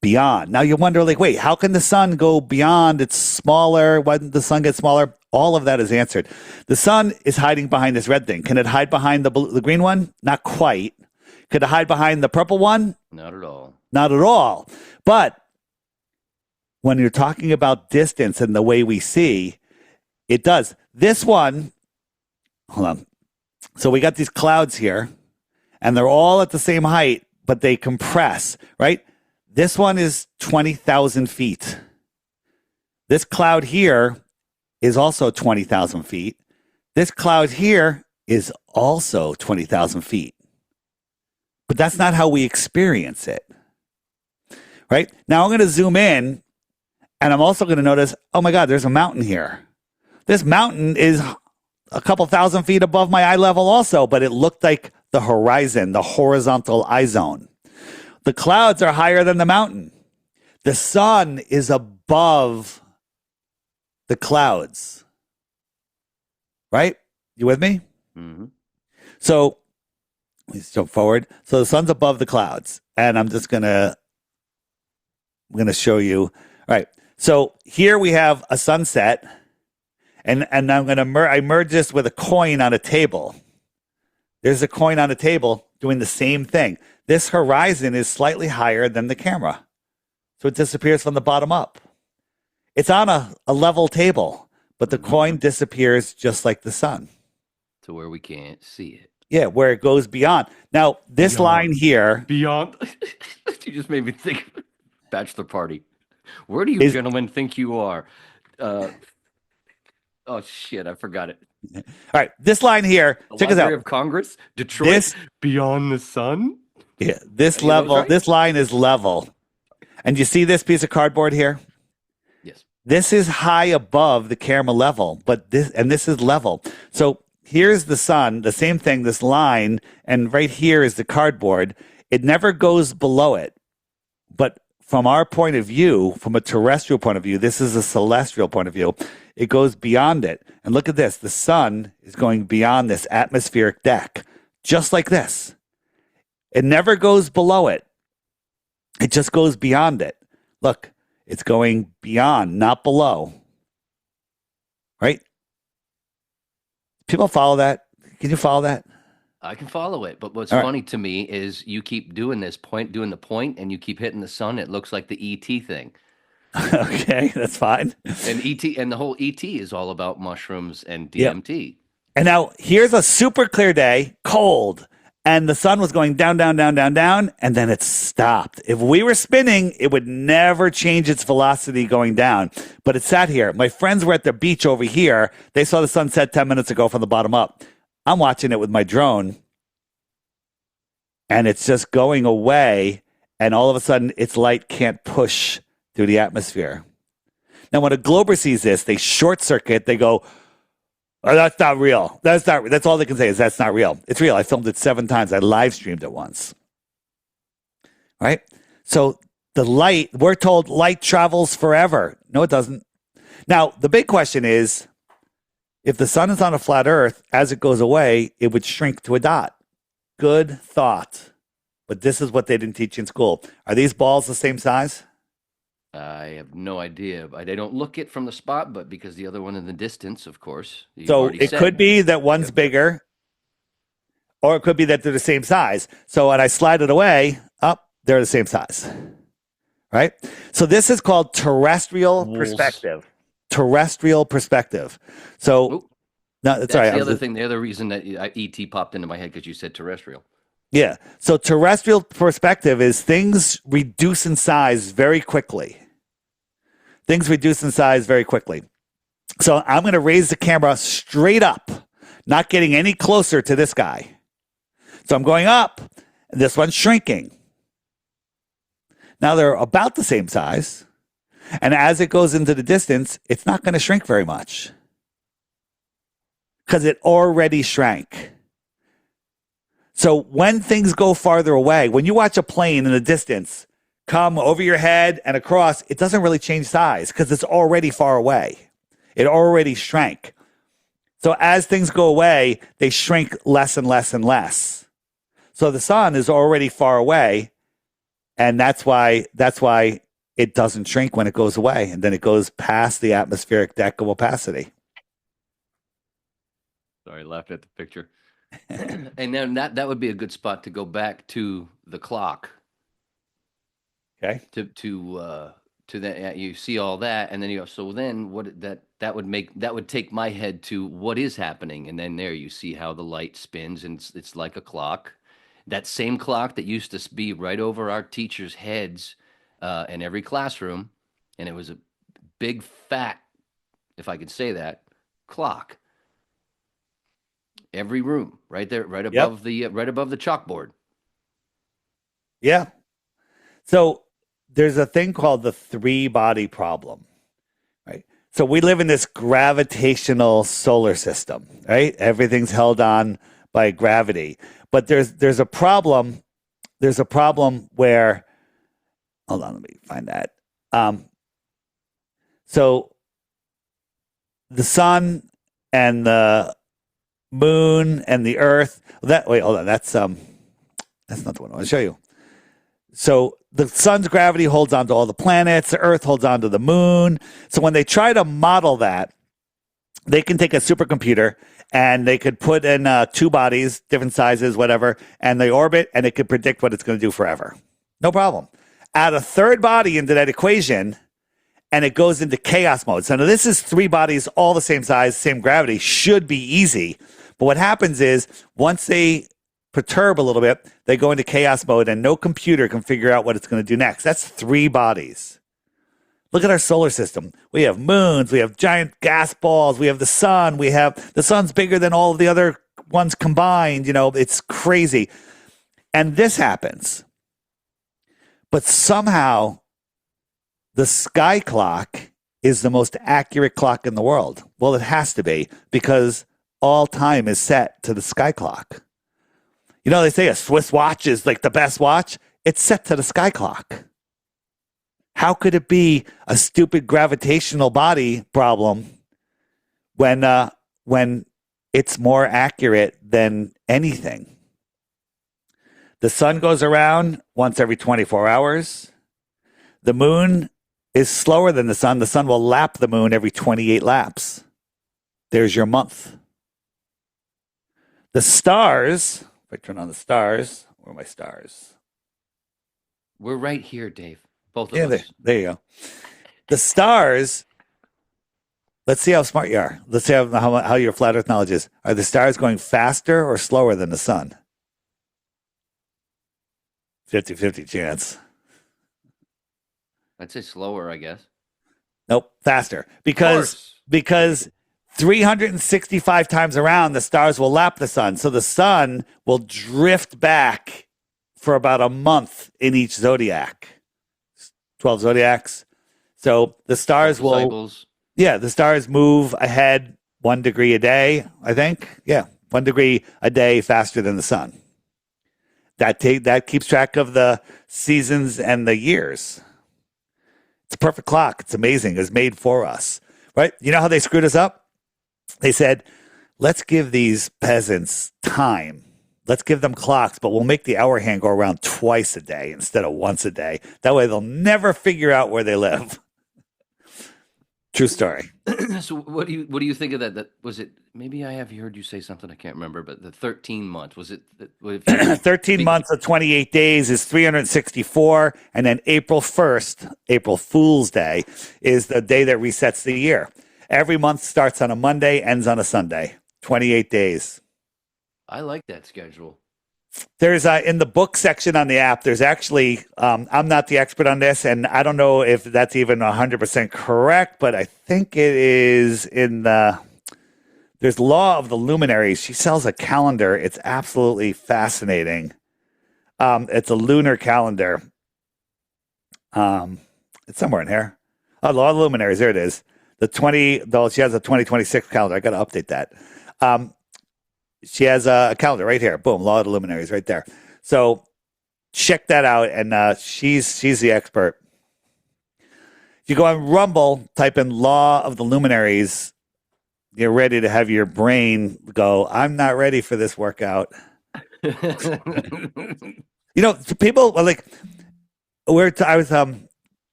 beyond. Now you wonder, like, wait, how can the sun go beyond? It's smaller. Why didn't the sun get smaller? All of that is answered. The sun is hiding behind this red thing. Can it hide behind the green one? Not quite. Could it hide behind the purple one? Not at all. Not at all. But when you're talking about distance and the way we see, it does. This one, hold on. So we got these clouds here, and they're all at the same height, but they compress, right? This one is 20,000 feet. This cloud here is also 20,000 feet. This cloud here is also 20,000 feet. But that's not how we experience it. Right? Now I'm going to zoom in, and I'm also going to notice, oh my God, there's a mountain here. This mountain is a couple thousand feet above my eye level also, but it looked like the horizon, the horizontal eye zone. The clouds are higher than the mountain. The sun is above the clouds. Right? You with me? Mm-hmm. So let's jump forward. So the sun's above the clouds, and I'm going to show you. All right. So here we have a sunset, and I'm going to I merge this with a coin on a table. There's a coin on a table doing the same thing. This horizon is slightly higher than the camera, so it disappears from the bottom up. It's on a level table, but the coin disappears just like the sun. To where we can't see it. Yeah, where it goes beyond. Now, this Beyond. line here. Beyond. You just made me think of bachelor party. Where do you gentlemen think you are? Oh, shit, I forgot it. All right, this line here. Check this out. Library of Congress, Detroit, beyond the sun. Yeah, this level, right? This line is level. And you see this piece of cardboard here? Yes. This is high above the camera level, but this is level. So here's the sun, the same thing, this line, and right here is the cardboard. It never goes below it. But from our point of view, from a terrestrial point of view, this is a celestial point of view. It goes beyond it. And look at this. The sun is going beyond this atmospheric deck, just like this. It never goes below it. It just goes beyond it. Look, it's going beyond, not below. Right? People follow that? Can you follow that? I can follow it, but what's All right. funny to me is you keep doing doing the point, and you keep hitting the sun. It looks like the ET thing. Okay, that's fine. And ET and the whole ET is all about mushrooms and Yep. DMT. And now here's a super clear day, cold, and the sun was going down, down, down, down, down, and then it stopped. If we were spinning, it would never change its velocity going down, but it sat here. My friends were at the beach over here. They saw the sunset 10 minutes ago from the bottom up. I'm watching it with my drone, and it's just going away, and all of a sudden, its light can't push through the atmosphere. Now, when a glober sees this, they short circuit. They go, "Oh, that's not real. That's all they can say is that's not real. It's real. I filmed it 7 times. I live streamed it once." Right? So the light, we're told light travels forever. No, it doesn't. Now, the big question is, if the sun is on a flat earth, as it goes away, it would shrink to a dot. Good thought. But this is what they didn't teach in school. Are these balls the same size? I have no idea. They don't look it from the spot, but because the other one in the distance, of course. So it could be that one's bigger, or it could be that they're the same size. So when I slide it away, up, they're the same size. Right? So this is called terrestrial perspective. Terrestrial perspective. So, no, that's right. The other thing, the other reason that ET popped into my head because you said terrestrial. Yeah. So terrestrial perspective is things reduce in size very quickly. Things reduce in size very quickly. So I'm going to raise the camera straight up, not getting any closer to this guy. So I'm going up, and this one's shrinking. Now they're about the same size. And as it goes into the distance, it's not going to shrink very much because it already shrank. So when things go farther away, when you watch a plane in the distance come over your head and across, it doesn't really change size because it's already far away. It already shrank. So as things go away, they shrink less and less and less. So the sun is already far away, and that's why it doesn't shrink when it goes away, and then it goes past the atmospheric deck of opacity. Sorry, I laughed at the picture. And then that would be a good spot to go back to the clock. Okay. To that, you see all that, and then you go. So then, that would take my head to what is happening, and then there you see how the light spins, and it's like a clock. That same clock that used to be right over our teachers' heads in every classroom, and it was a big fat, if I could say that, clock. Every room, right there, right above the chalkboard. Yeah. So there's a thing called the 3-body problem, right? So we live in this gravitational solar system, right? Everything's held on by gravity, but there's a problem. There's a problem where, hold on, let me find that. So the sun and the moon and the earth. Hold on. That's not the one I want to show you. So the sun's gravity holds on to all the planets. The earth holds on to the moon. So when they try to model that, they can take a supercomputer and they could put in 2 bodies, different sizes, whatever, and they orbit, and it could predict what it's going to do forever. No problem. Add a 3rd body into that equation, and it goes into chaos mode. So now this is 3 bodies, all the same size, same gravity, should be easy. But what happens is once they perturb a little bit, they go into chaos mode, and no computer can figure out what it's going to do next. That's 3 bodies. Look at our solar system. We have moons, we have giant gas balls, we have the sun, the sun's bigger than all of the other ones combined. You know, it's crazy. And this happens. But somehow the sky clock is the most accurate clock in the world. Well, it has to be, because all time is set to the sky clock. You know, they say a Swiss watch is like the best watch. It's set to the sky clock. How could it be a stupid gravitational body problem when it's more accurate than anything? The sun goes around once every 24 hours. The moon is slower than the sun. The sun will lap the moon every 28 laps. There's your month. The stars, if I turn on the stars, where are my stars? We're right here, Dave. Both of Yeah, us. there you go. The stars, let's see how smart you are. Let's see how your flat earth knowledge is. Are the stars going faster or slower than the sun? 50-50 chance. I'd say slower, I guess. Nope, faster. Of Because course. 365 times around, the stars will lap the sun. So the sun will drift back for about a month in each zodiac. 12 zodiacs. So the stars will, Cycles. the stars move ahead 1 degree a day, I think. Yeah, 1 degree a day faster than the sun. That keeps track of the seasons and the years. It's a perfect clock. It's amazing. It was made for us, right? You know how they screwed us up? They said, let's give these peasants time. Let's give them clocks, but we'll make the hour hand go around twice a day instead of once a day. That way they'll never figure out where they live. True story. So what do you think of that? That was it. Maybe I have heard you say something I can't remember, but the 13 months was it? 13 months of 28 days is 364, and then April 1st, April Fool's Day, is the day that resets the year. Every month starts on a Monday, ends on a Sunday. 28 days. I like that schedule. There's in the book section on the app, there's actually, I'm not the expert on this, and I don't know if that's even 100% correct, but I think it is there's Law of the Luminaries. She sells a calendar. It's absolutely fascinating. It's a lunar calendar. It's somewhere in here. Oh, Law of the Luminaries. There it is. She has a 2026 calendar. I got to update that. She has a calendar right here. Boom, Law of the Luminaries right there. So check that out, and she's the expert. If you go on Rumble, type in Law of the Luminaries, you're ready to have your brain go, I'm not ready for this workout. People are like,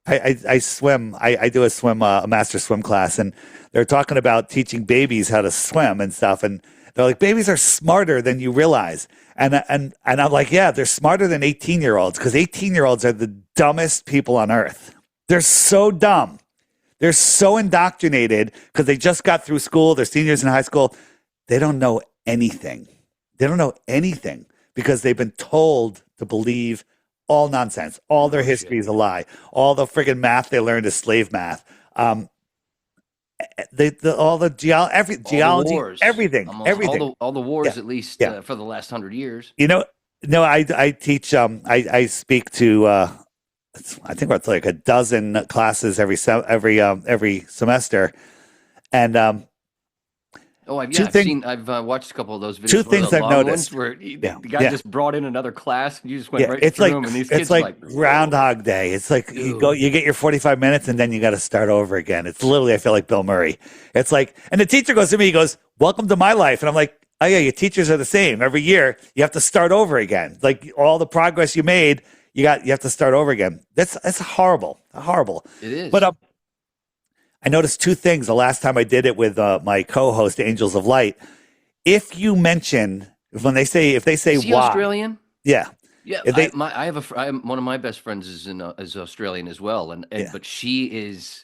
I swim. I do a master swim class, and they're talking about teaching babies how to swim and stuff. And they're like, babies are smarter than you realize. And I'm like, yeah, they're smarter than 18-year-olds, because 18-year-olds are the dumbest people on earth. They're so dumb. They're so indoctrinated because they just got through school. They're seniors in high school. They don't know anything. They don't know anything because they've been told to believe all nonsense. All their history is a lie. All the friggin' math they learned is slave math. All the geology, wars. everything. All the wars, Yeah. at least Yeah. for the last 100 years. No, I teach. I speak to. I think it's like a dozen classes every semester, and I've watched a couple of those videos. Two one of things the I've long noticed. ones where the guy Yeah. just brought in another class, and you just went Yeah, right it's through like them, and these kids it's like are like Groundhog Day. It's like you get your 45 minutes, and then you got to start over again. It's literally, I feel like Bill Murray. It's like, and the teacher goes to me, he goes, "Welcome to my life," and I'm like, "Oh yeah, your teachers are the same. Every year you have to start over again. Like all the progress you made, you have to start over again. That's horrible. It is. But I noticed two things the last time I did it with my co-host Angels of Light. If they say Is he why, Australian? yeah, Yeah, if they, one of my best friends is Australian as well, and Yeah. but she's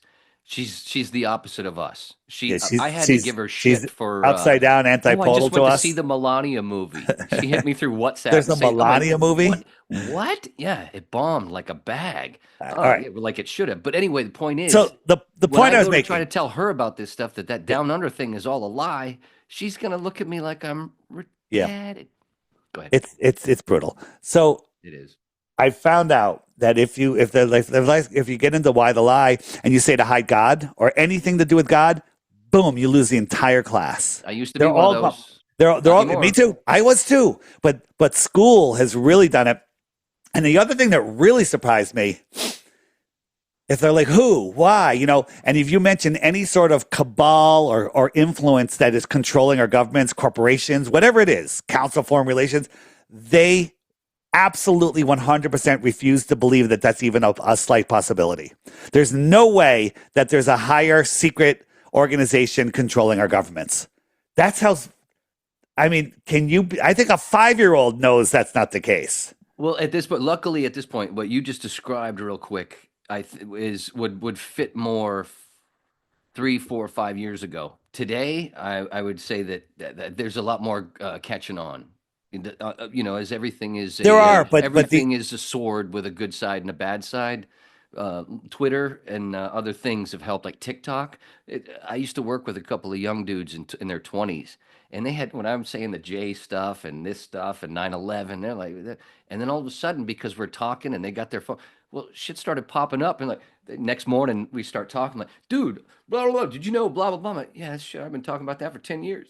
the opposite of us. yeah, I had to give her she's shit for upside down, I antipodal just to went to us. see the Melania movie. She hit me through WhatsApp. There's a saying, I'm like, Melania movie? What? Yeah, it bombed like a bag. All right. Yeah, like it should have. But anyway, the point is, So the when point I was go to making, try to tell her about this stuff, that down under thing is all a lie, she's gonna look at me like I'm Yeah. retarded. Go ahead. it's brutal. So It is. I found out that if you get into why the lie and you say to hide God or anything to do with God, boom, you lose the entire class. I used to be They're one all of gone. those. They're Not all. anymore. Me too. I was too. But school has really done it. And the other thing that really surprised me, if they're like, who, why, and if you mention any sort of cabal or influence that is controlling our governments, corporations, whatever it is, council foreign relations, they absolutely 100% refuse to believe that that's even a slight possibility. There's no way that there's a higher secret organization controlling our governments. That's how, I think a 5-year-old knows that's not the case. Well, luckily at this point, what you just described real quick, would fit more 3, 4, 5 years ago. Today, I would say that there's a lot more catching on. As everything is everything is a sword with a good side and a bad side. Twitter and other things have helped, like TikTok. I used to work with a couple of young dudes in their 20s, and they had, when I'm saying the J stuff and this stuff and 9/11, they're like, and then all of a sudden, because we're talking and they got their phone, well, shit started popping up, and like the next morning we start talking, like, dude, blah blah blah, did you know blah blah blah? I'm like, yeah, that's shit, I've been talking about that for 10 years.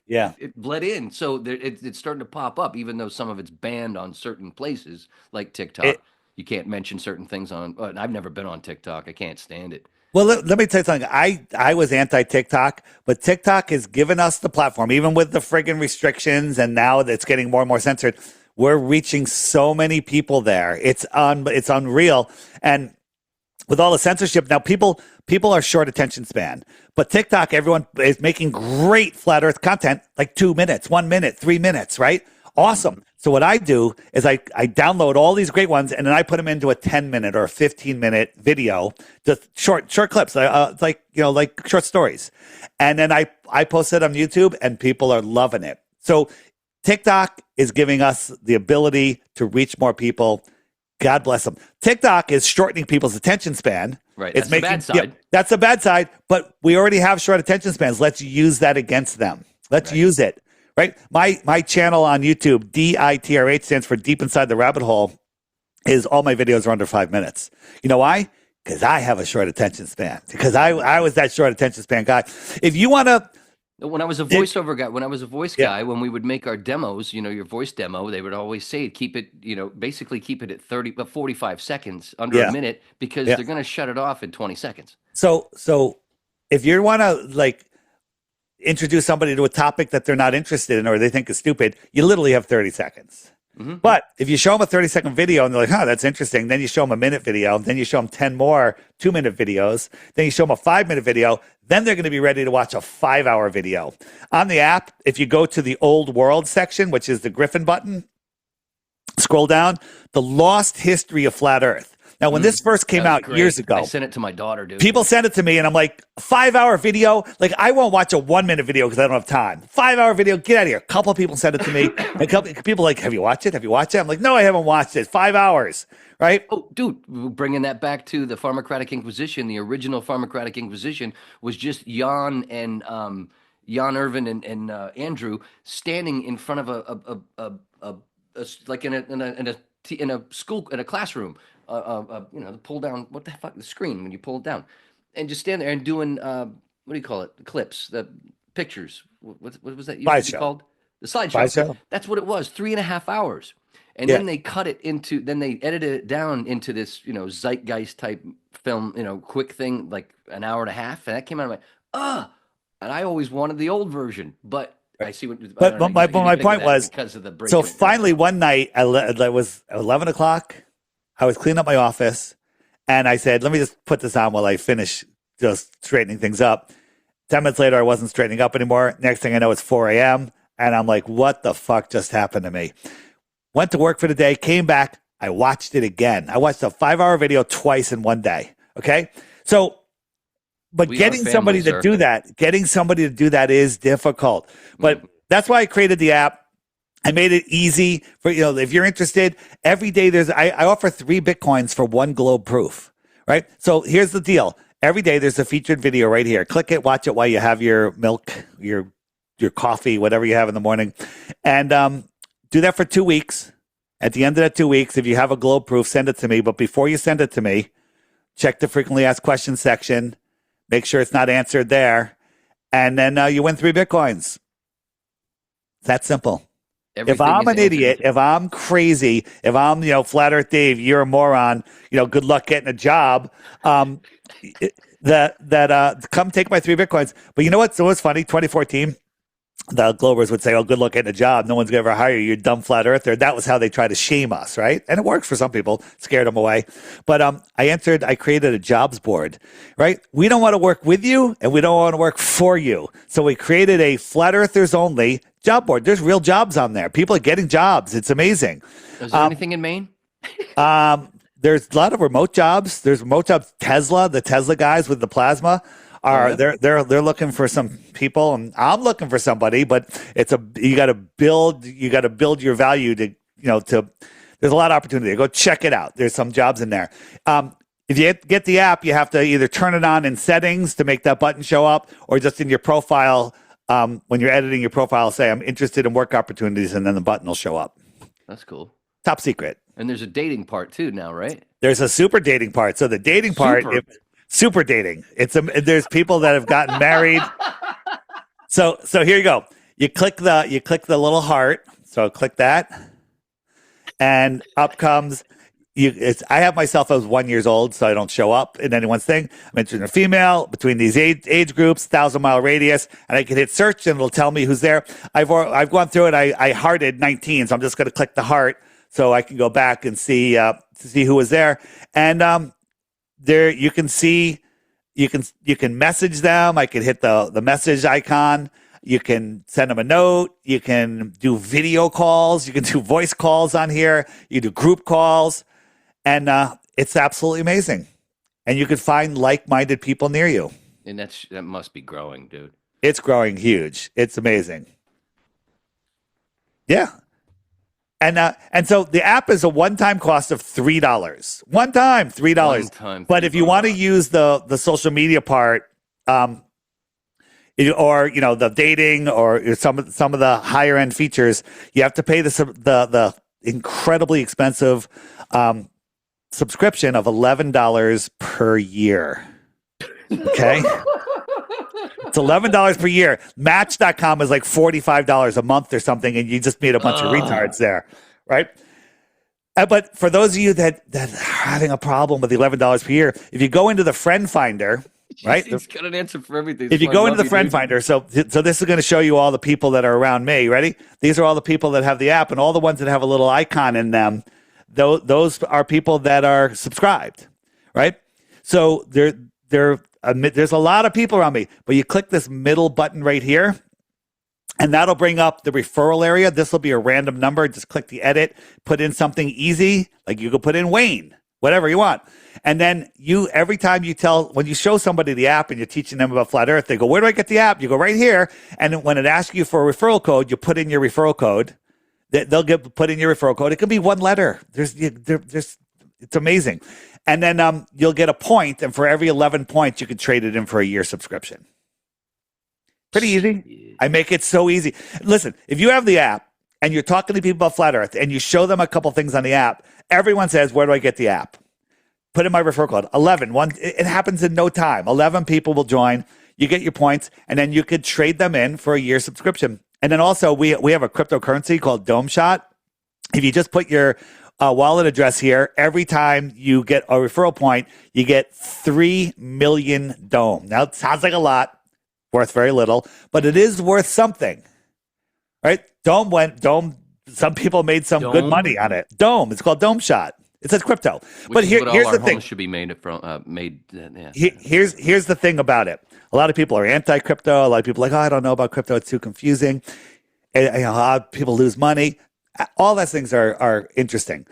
Yeah. It bled in, so it's starting to pop up, even though some of it's banned on certain places like TikTok. You can't mention certain things on. I've never been on TikTok. I can't stand it. Well, let me tell you something. I was anti-TikTok, but TikTok has given us the platform, even with the friggin' restrictions, and now it's getting more and more censored. We're reaching so many people there. It's unreal. And with all the censorship now, people are short attention span. But TikTok, everyone is making great flat Earth content, like 2 minutes, 1 minute, 3 minutes, right? Awesome. So what I do is I download all these great ones, and then I put them into a 10-minute or a 15-minute video, just short clips, like short stories. And then I post it on YouTube, and people are loving it. So TikTok is giving us the ability to reach more people. God bless them. TikTok is shortening people's attention span. Right. That's the bad side. Yeah, that's the bad side, but we already have short attention spans. Let's use that against them. Let's use it. Right. My channel on YouTube, DITRH, stands for Deep Inside the Rabbit Hole, is all my videos are under 5 minutes. You know why? Because I have a short attention span. Because I was that short attention span guy. If you want to. When I was a voiceover guy, when I was a voice guy, when we would make our demos, your voice demo, they would always say, keep it, basically keep it at 45 seconds, under a minute, because they're going to shut it off in 20 seconds. So if you want to introduce somebody to a topic that they're not interested in or they think is stupid, you literally have 30 seconds. Mm-hmm. But if you show them a 30-second video and they're like, that's interesting, then you show them a minute video, then you show them 10 more 2-minute videos, then you show them a 5-minute video, then they're going to be ready to watch a 5-hour video. On the app, if you go to the old world section, which is the Griffin button, scroll down, the lost history of flat Earth. Now, when this first came out years ago, I sent it to my daughter, dude. People sent it to me, and I'm like, 5-hour video? Like, I won't watch a 1-minute video because I don't have time. 5-hour video? Get out of here. A couple of people sent it to me. A couple people like, have you watched it? Have you watched it? I'm like, no, I haven't watched it. 5 hours, right? Oh, dude, bringing that back to the Pharmacratic Inquisition, the original Pharmacratic Inquisition was just Jan Irvin and Andrew standing in front of in a school, in a classroom. Pull down, what the fuck, the screen when you pull it down, and just stand there and doing what do you call it? The clips, the pictures. What was that used to be called? The slideshow. That's what it was. 3.5 hours, and then they cut it into. Then they edited it down into this, zeitgeist type film, quick thing, like an hour and a half, and that came out. I'm like, and I always wanted the old version, but. I see what. But my point was, because of the break. So finally, one night, it was 11 o'clock. I was cleaning up my office, and I said, let me just put this on while I finish just straightening things up. 10 minutes later, I wasn't straightening up anymore. Next thing I know, it's 4 a.m., and I'm like, what the fuck just happened to me? Went to work for the day, came back, I watched it again. I watched a 5-hour video twice in one day, okay? So, but getting somebody to do that is difficult. But that's why I created the app. I made it easy for, if you're interested, every day I offer 3 Bitcoins for 1 globe proof, right? So here's the deal. Every day there's a featured video right here. Click it, watch it while you have your milk, your coffee, whatever you have in the morning. And do that for 2 weeks. At the end of that 2 weeks, if you have a globe proof, send it to me. But before you send it to me, check the frequently asked questions section. Make sure it's not answered there. and then you win 3 Bitcoins. It's that simple. If Everything I'm is an idiot, answered. if I'm crazy, if I'm, Flat Earth Dave, you're a moron, good luck getting a job. Come take my 3 Bitcoins. But you know what? So what's funny? 2014, the Globers would say, "Oh, good luck getting a job. No one's going to ever hire you. You're a dumb flat earther." That was how they try to shame us, right? And it works for some people, scared them away. But I created a jobs board, right? We don't want to work with you, and we don't want to work for you. So we created a flat earthers only job board. There's real jobs on there. People are getting jobs. It's amazing. Is there anything in Maine? There's a lot of remote jobs. There's remote jobs. The Tesla guys with the plasma are they're looking for some people, and I'm looking for somebody. But you got to build your value to There's a lot of opportunity. Go check it out. There's some jobs in there. If you get the app, you have to either turn it on in settings to make that button show up, or just in your profile when you're editing your profile, say I'm interested in work opportunities, and then the button will show up. That's cool. Top secret. And there's a dating part too now, right? There's a super dating part. So the dating part, super dating. There's people that have gotten married. So here you go. You click the little heart. So click that, and up comes I have myself as 1 year old, so I don't show up in anyone's thing. I'm interested in a female between these age groups, 1,000-mile radius, and I can hit search and it'll tell me who's there. I've gone through it. I hearted 19, so I'm just going to click the heart so I can go back and see who was there. And there you can see you can message them. I can hit the message icon. You can send them a note. You can do video calls. You can do voice calls on here. You do group calls. And it's absolutely amazing. And you can find like-minded people near you. And that must be growing, dude. It's growing huge. It's amazing. Yeah. And so the app is a one-time cost of $3. One time, $3. One-time But if you want to use the social media part, or the dating or some of the higher end features, you have to pay the incredibly expensive subscription of $11 per year. Okay. It's $11 per year. Match.com is like $45 a month or something, and you just meet a bunch of retards there, right? But for those of you that are having a problem with the $11 per year, if you go into the Friend Finder, right? He's got an answer for everything. If you go into the Friend Finder, so this is going to show you all the people that are around me. Ready? These are all the people that have the app, and all the ones that have a little icon in them. Those are people that are subscribed, right? So there's a lot of people around me, but you click this middle button right here, and that'll bring up the referral area. This will be a random number. Just click the edit, put in something easy, like you could put in Wayne, whatever you want. And then every time when you show somebody the app and you're teaching them about Flat Earth, they go, "Where do I get the app?" You go right here. And when it asks you for a referral code, you put in your referral code. They'll put in your referral code. It could be one letter. It's amazing. And then you'll get a point, and for every 11 points, you can trade it in for a year subscription. Pretty easy. I make it so easy. Listen, if you have the app and you're talking to people about Flat Earth and you show them a couple things on the app, everyone says, "Where do I get the app?" Put in my referral code, 11. It happens in no time. 11 people will join. You get your points, and then you could trade them in for a year subscription. And then also, we have a cryptocurrency called Dome Shot. If you just put your wallet address here, every time you get a referral point, you get 3 million Dome. Now, it sounds like a lot, worth very little, but it is worth something, right? Dome. Some people made some good money on it. Dome. It's called Dome Shot. It says crypto. But here's the thing. Should be made from. Yeah. Here's the thing about it. A lot of people are anti-crypto. A lot of people are like, "Oh, I don't know about crypto. It's too confusing." And, a lot of people lose money. All those things are interesting.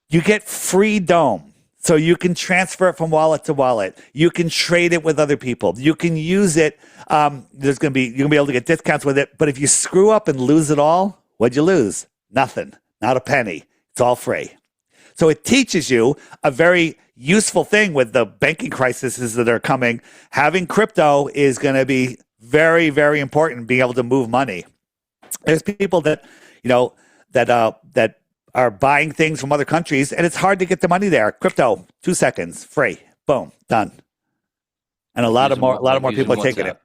You get free Dome, so you can transfer it from wallet to wallet. You can trade it with other people. You can use it. You're gonna be able to get discounts with it. But if you screw up and lose it all, what'd you lose? Nothing. Not a penny. It's all free. So it teaches you a very useful thing with the banking crises that are coming. Having crypto is going to be very, very important, being able to move money. There's people that are buying things from other countries, and it's hard to get the money there. Crypto, 2 seconds, free, boom, done. and a lot of Using more, a what, lot of like more people using are taking WhatsApp? it.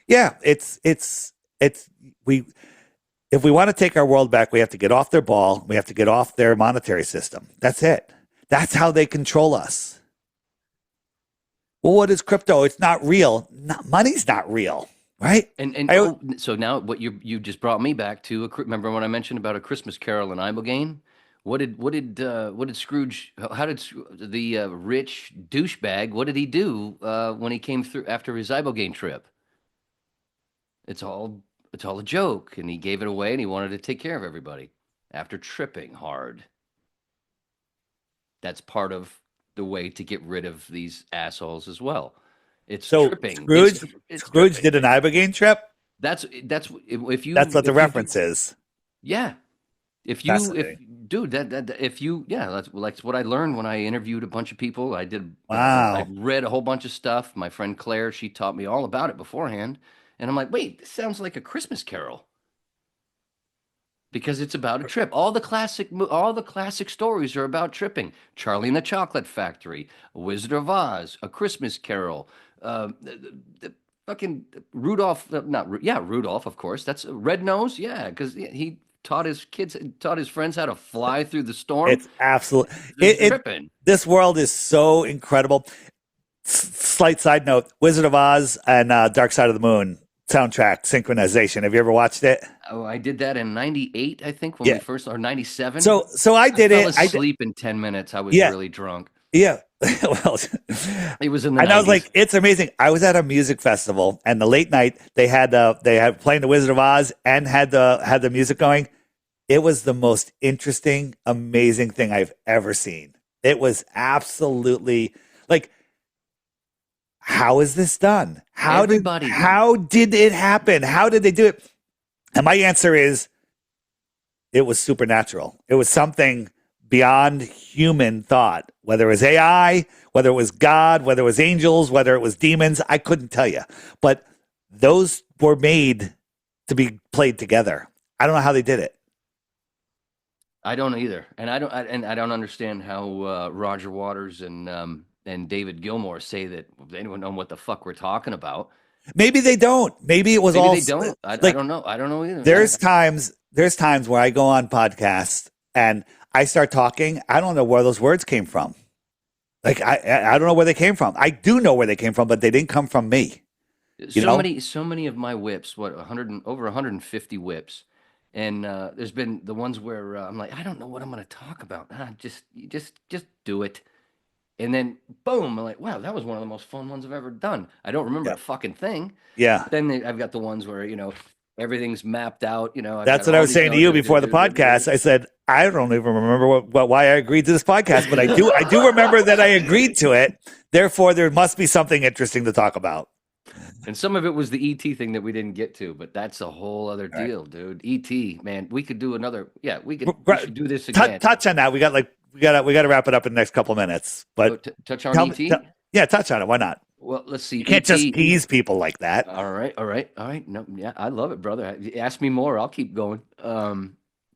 Yeah, it's we if we want to take our world back, we have to get off their ball. We have to get off their monetary system. That's it. That's how they control us. Well, what is crypto? It's not real. Money's not real, right? And I, oh, so now what you just brought me back to remember when I mentioned about A Christmas Carol in Ibogaine? What did Scrooge? How did the rich douchebag? What did he do when he came through after his Ibogaine trip? It's all it's all a joke, and he gave it away, and he wanted to take care of everybody after tripping hard. That's part of the way to get rid of these assholes as well. It's so tripping. Scrooge, It's Scrooge tripping. did an Ibogaine trip. That's That's what the if you do reference is. yeah. If Fascinating. dude if you yeah that's what I learned when I interviewed a bunch of people. I Wow. read a whole bunch of stuff. My friend Claire, she taught me all about it beforehand, and I'm like, wait, this sounds like a Christmas Carol because it's about a trip. All the classic stories are about tripping. Charlie and the Chocolate Factory, Wizard of Oz, A Christmas Carol, the fucking Rudolph, not Ru- yeah, Rudolph, of course. That's Red Nose, yeah, because he taught his friends how to fly through the storm. It's absolute. It's It tripping. this world is so incredible. Slight side note: Wizard of Oz and Dark Side of the Moon soundtrack synchronization. Have you ever watched it? Oh, I did that in '98, I think, when we Yeah. first, or '97. So I I did fell it. asleep in 10 minutes. I was Yeah, really drunk. yeah. Well, It was in the and I was 90s. like, it's amazing. I was at a music festival, and the late night they had playing the Wizard of Oz and had the music going. It was the most interesting, amazing thing I've ever seen. It was absolutely like, how is this done? Everybody. How did it happen? How did they do it? And my answer is it was supernatural. It was something beyond human thought, whether it was AI, whether it was God, whether it was angels, whether it was demons, I couldn't tell you. But those were made to be played together. I don't know how they did it. I don't either, and I don't understand how Roger Waters and David Gilmour say that they don't know what the fuck we're talking about. Maybe they don't. Maybe it was Maybe all they don't. I like don't know. I don't know either. there's times where I go on podcasts and I start talking. I don't know where those words came from. Like I don't know where they came from. I do know where they came from, but they didn't come from me. You know? So many of my whips, what 150 whips, and there's been the ones where I'm like, I don't know what I'm going to talk about. Just do it. And then boom, I'm like, wow, that was one of the most fun ones I've ever done. I don't remember Yeah. a fucking thing. Yeah. But then I've got the ones where, everything's mapped out. I've That's got what I all was these saying to notes. you before the podcast. I said, I don't even remember why I agreed to this podcast, but I do remember that I agreed to it. Therefore, there must be something interesting to talk about. And some of it was the ET thing that we didn't get to, but that's a whole other All right. deal, dude. ET, man, we could do another. Yeah, we should do this again. Touch on that. We got to wrap it up in the next couple minutes. Oh, But touch on tell me, ET. yeah, touch on it. Why not? Well, let's see. You can't just ET. tease people like that. All right, all right, all right. No, yeah, I love it, brother. Ask me more. I'll keep going.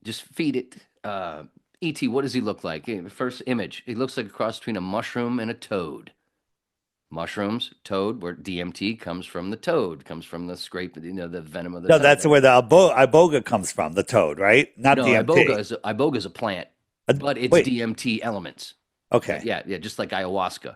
Just feed it. ET. What does he look like? First image. He looks like a cross between a mushroom and a toad. Mushrooms, toad, where DMT comes from the toad, comes from the scrape, the venom of the No, toad. that's where the iboga comes from, the toad, right? Not No, DMT. iboga is a plant, but it's Wait, DMT elements. okay. Yeah, yeah, just like ayahuasca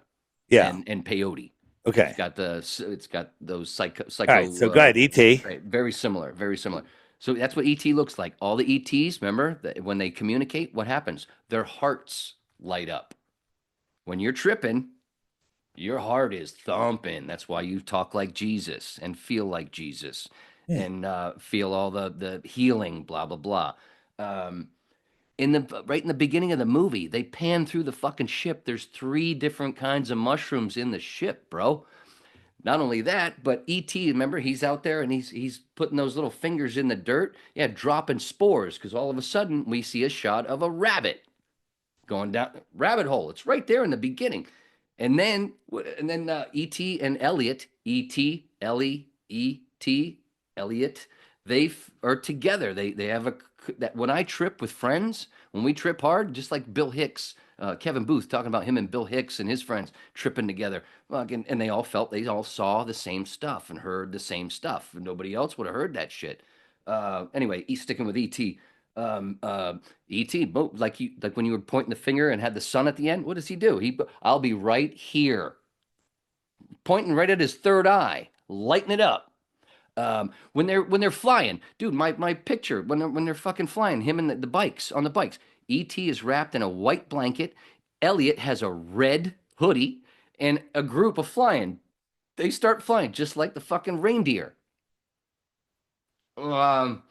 Yeah. and peyote. Okay. It's got those psycho All right. So go ahead, ET. right, very similar, very similar. So that's what ET looks like. All the ETs, remember, when they communicate, what happens? Their hearts light up. When you're tripping, your heart is thumping. That's why you talk like Jesus and feel like Jesus Hmm. and feel all the healing, blah blah blah. Um, right in the beginning of the movie, they pan through the fucking ship. There's three different kinds of mushrooms in the ship, bro. Not only that, but ET, remember, he's out there and he's putting those little fingers in the dirt, yeah, dropping spores, because all of a sudden we see a shot of a rabbit going down rabbit hole. It's right there in the beginning. And then E.T. and Elliot, E.T., Ellie, E.T., Elliot, are together. They have that when I trip with friends, when we trip hard, just like Bill Hicks, Kevin Booth talking about him and Bill Hicks and his friends tripping together. And they all saw the same stuff and heard the same stuff. And nobody else would have heard that shit. Anyway, sticking with ET. ET, like when you were pointing the finger and had the sun at the end. What does he do? I'll be right here, pointing right at his third eye, lighting it up. When they're flying, dude, my picture when they're fucking flying, him and the bikes on the bikes. ET is wrapped in a white blanket. Elliot has a red hoodie, and a group of flying. They start flying just like the fucking reindeer. Um,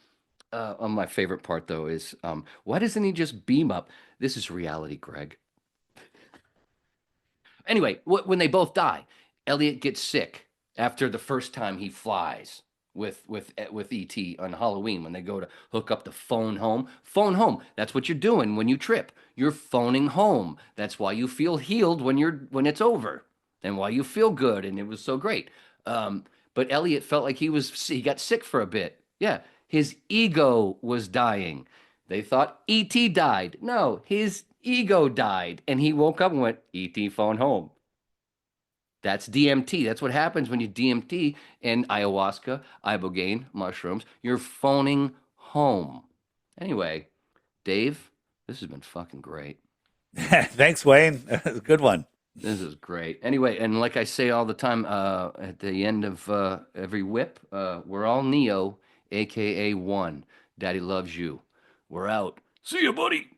my favorite part though is why doesn't he just beam up? This is reality, Greg. Anyway, when they both die, Elliot gets sick after the first time he flies with ET on Halloween when they go to hook up the phone home. Phone home. That's what you're doing when you trip. You're phoning home. That's why you feel healed when it's over, and why you feel good. And it was so great. But Elliot felt like he got sick for a bit. Yeah, his ego was dying. They thought ET died. No, his ego died, and he woke up and went, ET phone home. That's DMT. That's what happens when you DMT and ayahuasca, ibogaine, mushrooms. You're phoning home. Anyway, Dave, this has been fucking great. Thanks, Wayne. Good one. This is great. Anyway, and like I say all the time, at the end of every whip, we're all Neo, aka One. Daddy loves you. We're out. See you, buddy.